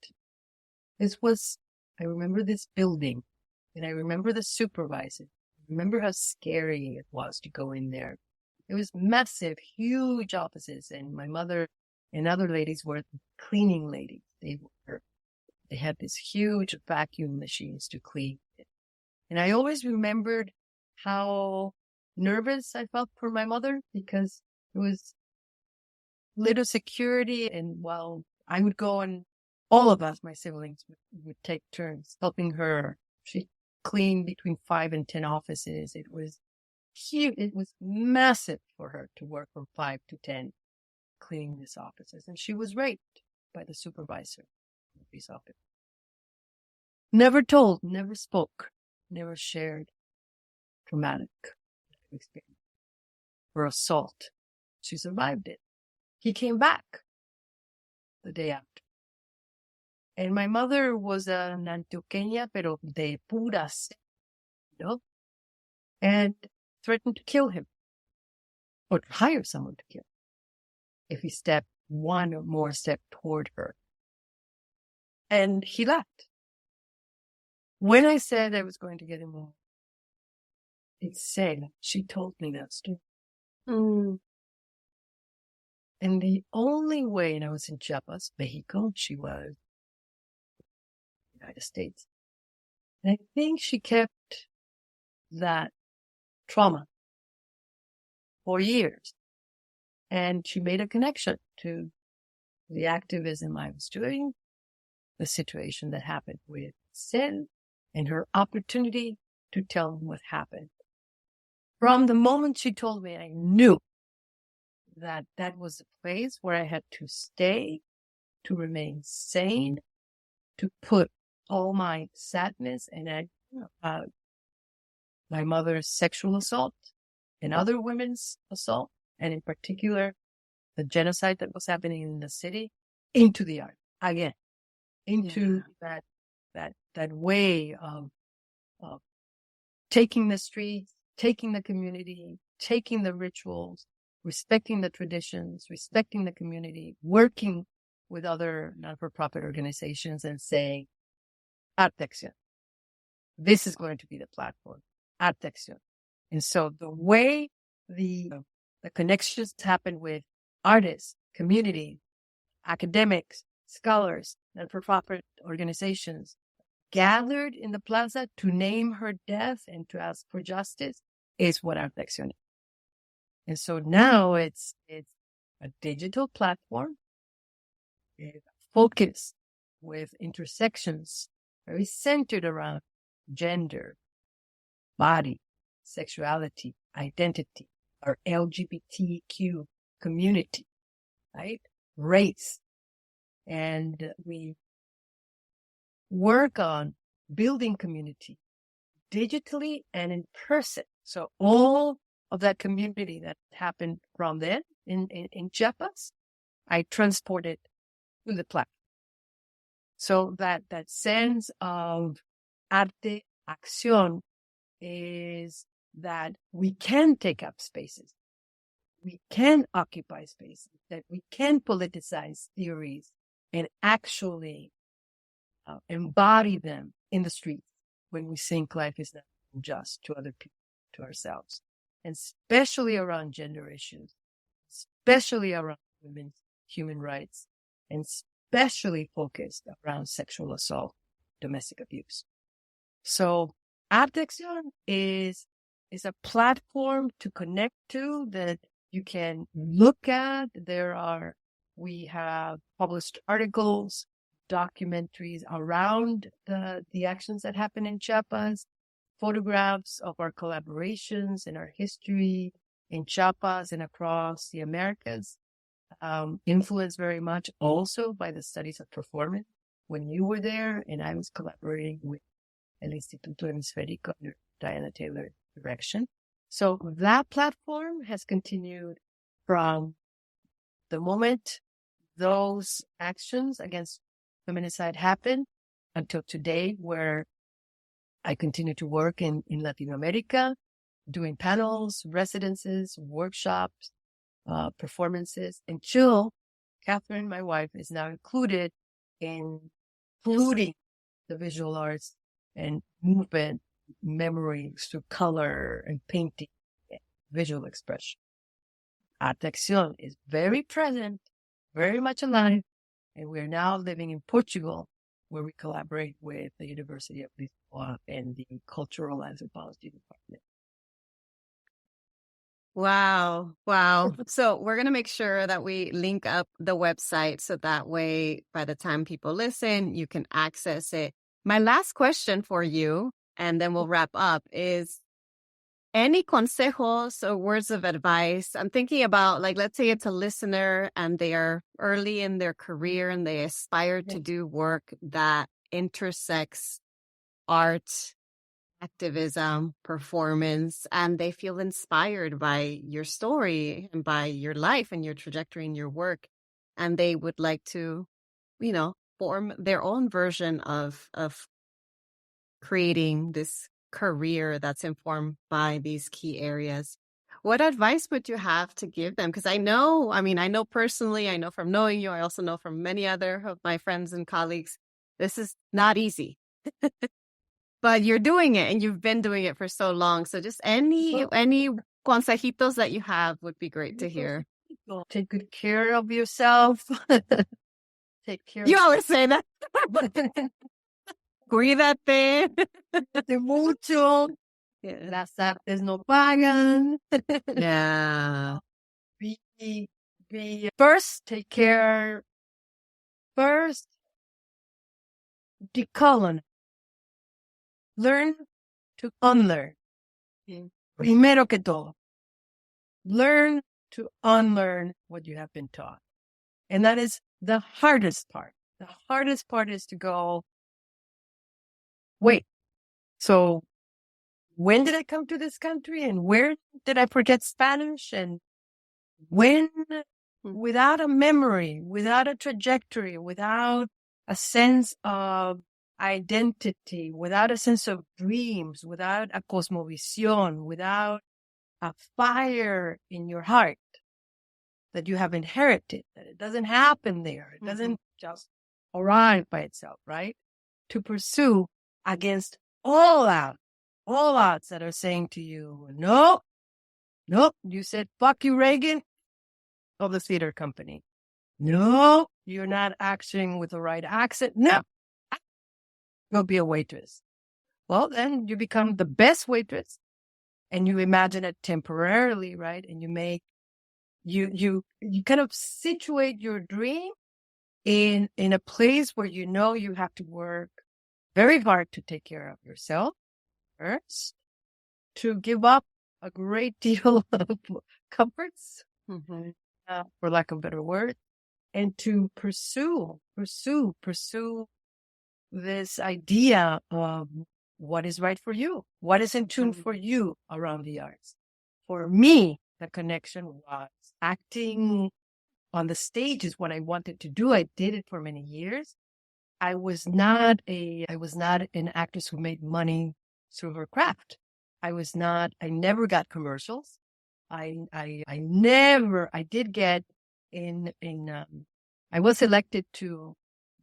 I remember this building, and I remember the supervisor. I remember how scary it was to go in there. It was massive, huge offices, and my mother and other ladies were cleaning ladies. They had this huge vacuum machines to clean it. And I always remembered how nervous I felt for my mother because it was little security. And while I would go and all of us, my siblings, would take turns helping her. She cleaned between 5 and 10 offices. It was huge. It was massive for her to work from 5 to 10 cleaning these offices. And she was raped by the supervisor of these offices. Never told, never spoke, never shared traumatic experience or assault. She survived it. He came back the day after. And my mother was an antioqueña, pero de pura sed, and threatened to kill him or to hire someone to kill him if he stepped one or more step toward her. And he left. When I said I was going to get involved, it's said she told me that story. And the only way, and I was in Chiapas, Mexico, she was United States. And I think she kept that trauma for years. And she made a connection to the activism I was doing, the situation that happened with Sin, and her opportunity to tell me what happened. From the moment she told me, I knew that that was the place where I had to stay, to remain sane, to put all my sadness and my mother's sexual assault and other women's assault, and in particular, the genocide that was happening in the city, into the art again, into that way of taking the streets, taking the community, taking the rituals, respecting the traditions, respecting the community, working with other not-for-profit organizations and saying, Arte Acción. This is going to be the platform, Arte Acción. And so the way the connections happen with artists, community, academics, scholars, not-for-profit organizations gathered in the plaza to name her death and to ask for justice is what Arte Acción is. And so now it's a digital platform, focused with intersections, very centered around gender, body, sexuality, identity, our LGBTQ community, right? Race. And we work on building community digitally and in person. So all of that community that happened from then in Chiapas, I transported to the platform. So that sense of Arte Acción is that we can take up spaces, we can occupy spaces, that we can politicize theories and actually embody them in the streets when we think life is not just to other people, to ourselves, and especially around gender issues, especially around women's human rights, and especially focused around sexual assault, domestic abuse. So Arte Acción is a platform to connect to that you can look at. We have published articles, documentaries around the actions that happen in Chiapas, photographs of our collaborations and our history in Chiapas and across the Americas, influenced very much also by the studies of performance when you were there, and I was collaborating with El Instituto Hemisférico under Diana Taylor's direction. So that platform has continued from the moment those actions against feminicide happened until today, where I continue to work in Latin America, doing panels, residences, workshops, performances, until Catherine, my wife, is now included in including the visual arts and movement, memories through color and painting, and visual expression. Arte Acción is very present, very much alive, and we're now living in Portugal, where we collaborate with the University of Lisboa and the Cultural Anthropology Department. Wow. Wow. So we're going to make sure that we link up the website so that way, by the time people listen, you can access it. My last question for you, and then we'll wrap up, is any consejos or words of advice? I'm thinking about, like, let's say it's a listener and they are early in their career and they aspire to do work that intersects art, activism, performance, and they feel inspired by your story and by your life and your trajectory and your work. And they would like to, form their own version of creating this career that's informed by these key areas. What advice would you have to give them? Because I know personally, I know from knowing you, I also know from many other of my friends and colleagues, this is not easy. But you're doing it and you've been doing it for so long. So just any consejitos that you have would be great to hear. Take good care of yourself. Take care. You always say that. Cuídate. Cuídate mucho. Yeah. Las artes no pagan. Yeah. Be first, take care. First, decolonize. Learn to unlearn. Primero que todo. Learn to unlearn what you have been taught. And that is the hardest part. The hardest part is to go, wait, so when did I come to this country and where did I forget Spanish? And when, without a memory, without a trajectory, without a sense of identity, without a sense of dreams, without a cosmovisión, without a fire in your heart that you have inherited, that it doesn't happen there. It doesn't just arrive by itself, right? To pursue against all odds that are saying to you, no, you said, fuck you, Reagan, of the theater company. No, you're not acting with the right accent. No, go be a waitress. Well, then you become the best waitress and you imagine it temporarily, right? And you make, you kind of situate your dream in a place where you know you have to work very hard to take care of yourself first, to give up a great deal of comforts, for lack of a better word, and to pursue this idea of what is right for you, what is in tune for you around the arts. For me, the connection was acting on the stage is what I wanted to do. I did it for many years. I was not an actress who made money through her craft. I never got commercials. I did get I was selected to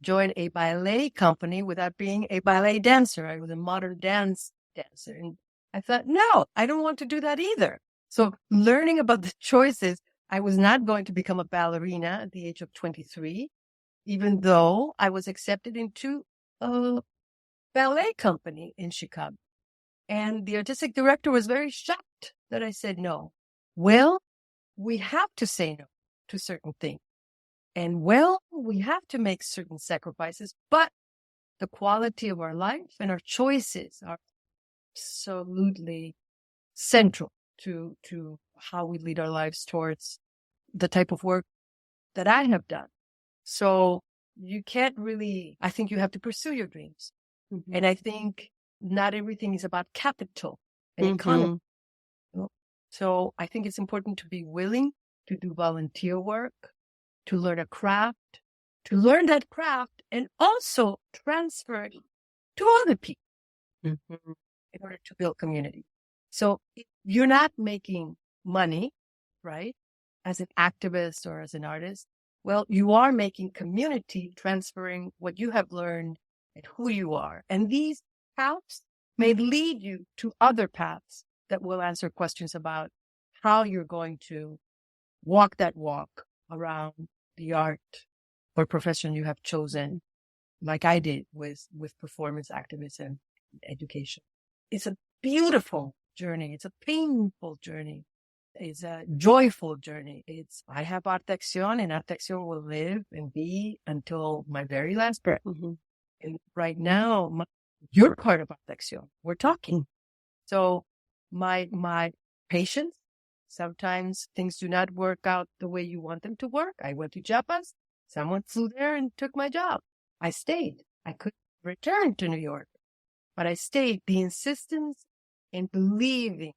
join a ballet company without being a ballet dancer. I was a modern dance dancer. And I thought, no, I don't want to do that either. So learning about the choices, I was not going to become a ballerina at the age of 23, even though I was accepted into a ballet company in Chicago. And the artistic director was very shocked that I said no. Well, we have to say no to certain things. And we have to make certain sacrifices, but the quality of our life and our choices are absolutely central to how we lead our lives towards the type of work that I have done. So you can't really, I think you have to pursue your dreams. And I think not everything is about capital and economy. So I think it's important to be willing to do volunteer work, to learn a craft, and also transfer it to other people in order to build community. So if you're not making money, right, as an activist or as an artist, well, you are making community, transferring what you have learned and who you are. And these paths may lead you to other paths that will answer questions about how you're going to walk that walk around the art or profession you have chosen like I did with performance activism education. It's a beautiful journey. It's a painful journey. It's a joyful journey. I have Arte Acción, and Arte Acción will live and be until my very last breath. Mm-hmm. And right now, you're part of Arte Acción. We're talking. So my patience, sometimes things do not work out the way you want them to work. I went to Chiapas. Someone flew there and took my job. I stayed. I couldn't return to New York, but I stayed. The insistence in believing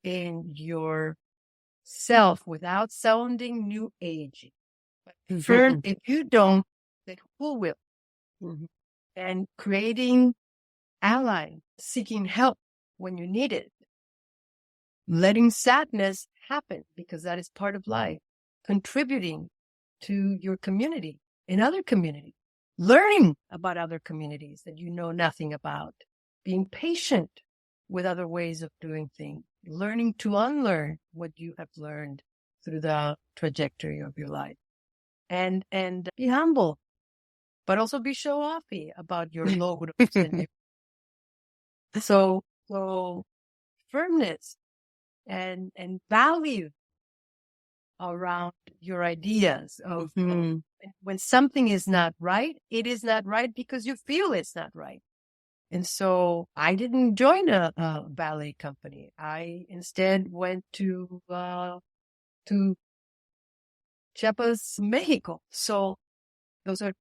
in yourself without sounding new age. But first, if you don't, then who will? Mm-hmm. And creating allies, seeking help when you need it, letting sadness happen because that is part of life, contributing to your community and other communities, learning about other communities that you know nothing about, being patient with other ways of doing things, learning to unlearn what you have learned through the trajectory of your life, and be humble, but also be show-offy about your logros. So firmness and value around your ideas of when something is not right, it is not right because you feel it's not right. And so I didn't join a ballet company. I instead went to Chiapas, Mexico. So those are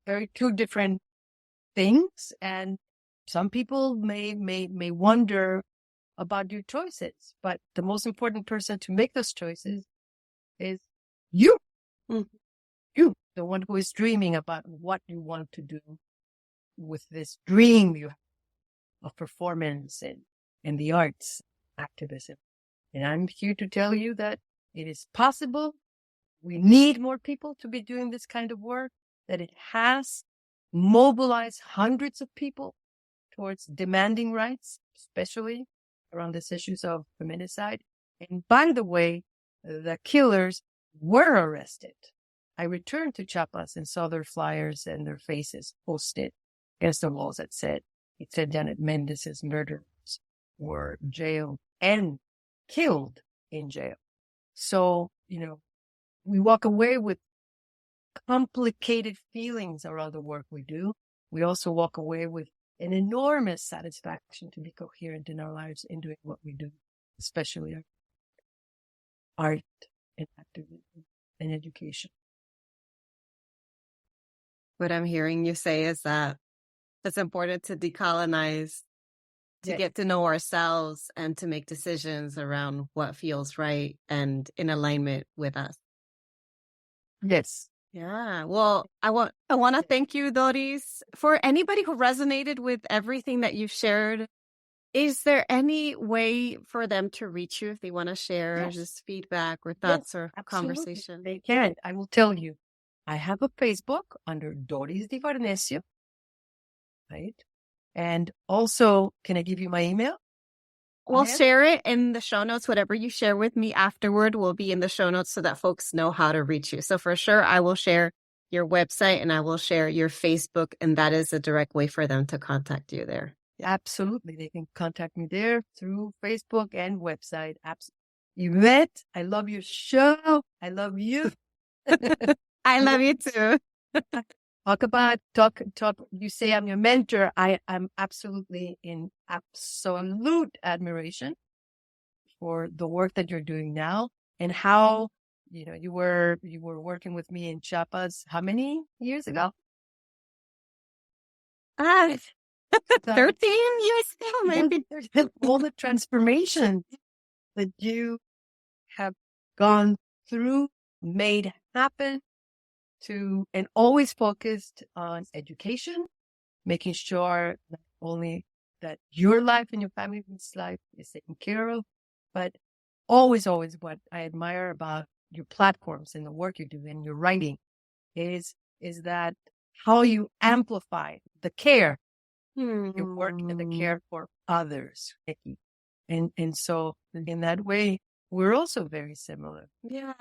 very two different things. And some people may wonder about your choices, but the most important person to make those choices is you. Mm-hmm. You, the one who is dreaming about what you want to do with this dream you have of performance and the arts activism. And I'm here to tell you that it is possible. We need more people to be doing this kind of work, that it has mobilized hundreds of people towards demanding rights, especially around these issues of feminicide. And by the way, the killers were arrested. I returned to Chiapas and saw their flyers and their faces posted against the walls that said Janet Mendez's murderers were jailed and killed in jail. So, we walk away with complicated feelings around the work we do. We also walk away with an enormous satisfaction to be coherent in our lives in doing what we do, especially art and activism and education. What I'm hearing you say is that it's important to decolonize, to get to know ourselves and to make decisions around what feels right and in alignment with us. Yes. Yeah. Well, I want to thank you, Doris. For anybody who resonated with everything that you've shared, is there any way for them to reach you if they want to share just feedback or thoughts or conversation? They can. I will tell you. I have a Facebook under Doris Difarnecio, right? And also, can I give you my email? We'll share it in the show notes. Whatever you share with me afterward will be in the show notes so that folks know how to reach you. So for sure, I will share your website and I will share your Facebook, and that is a direct way for them to contact you there. Absolutely. They can contact me there through Facebook and website. Yvette, I love your show. I love you. I love you too. Talk. You say I'm your mentor. I'm absolutely in absolute admiration for the work that you're doing now and how, you were working with me in Chiapas. How many years ago? 13 years ago, maybe. All the transformation that you have gone through, made happen, and always focused on education, making sure not only that your life and your family's life is taken care of, but always what I admire about your platforms and the work you do and your writing is that how you amplify the care, your work and the care for others. And so in that way, we're also very similar. Yeah,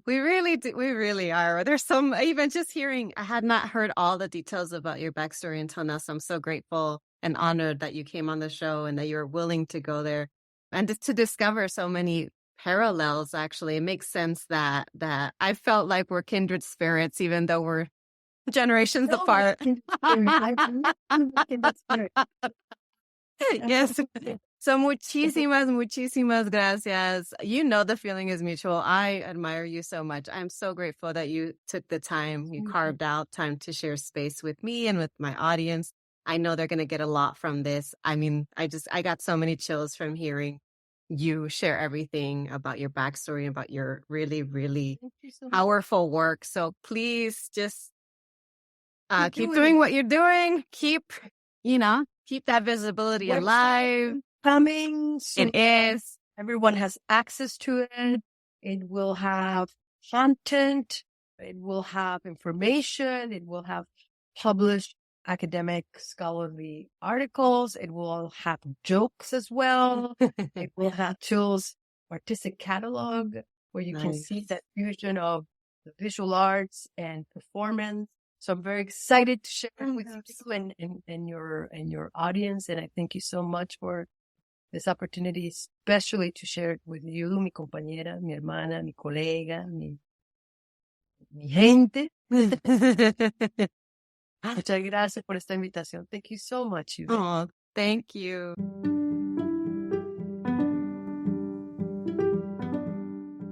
we really do. We really are. There's some, even just hearing, I had not heard all the details about your backstory until now. So I'm so grateful and honored that you came on the show and that you're willing to go there and to discover so many parallels. Actually, it makes sense that I felt like we're kindred spirits, even though we're generations apart. Yes. So muchísimas gracias. You know the feeling is mutual. I admire you so much. I'm so grateful that you took the time, you carved out time to share space with me and with my audience. I know they're going to get a lot from this. I mean, I got so many chills from hearing you share everything about your backstory, about your really, really powerful work. So please just keep doing what you're doing. Keep that visibility alive. Coming soon. It is. Everyone has access to it. It will have content. It will have information. It will have published academic scholarly articles. It will have jokes as well. It will have Chill's artistic catalog where you can see that fusion of the visual arts and performance. So I'm very excited to share it with you and your audience. And I thank you so much for this opportunity, especially to share it with you, mi compañera, mi hermana, mi colega, mi gente. Muchas gracias por esta invitación. Thank you so much, Yvette. Oh, thank you.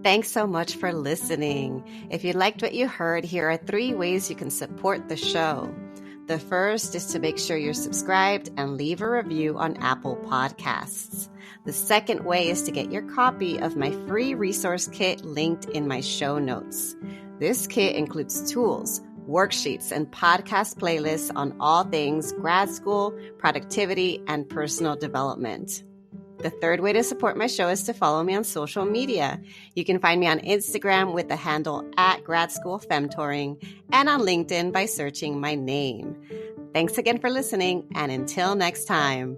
Thanks so much for listening. If you liked what you heard, here are 3 ways you can support the show. The first is to make sure you're subscribed and leave a review on Apple Podcasts. The second way is to get your copy of my free resource kit linked in my show notes. This kit includes tools, worksheets, and podcast playlists on all things grad school, productivity, and personal development. The third way to support my show is to follow me on social media. You can find me on Instagram with the handle @Grad School Femtoring and on LinkedIn by searching my name. Thanks again for listening, and until next time.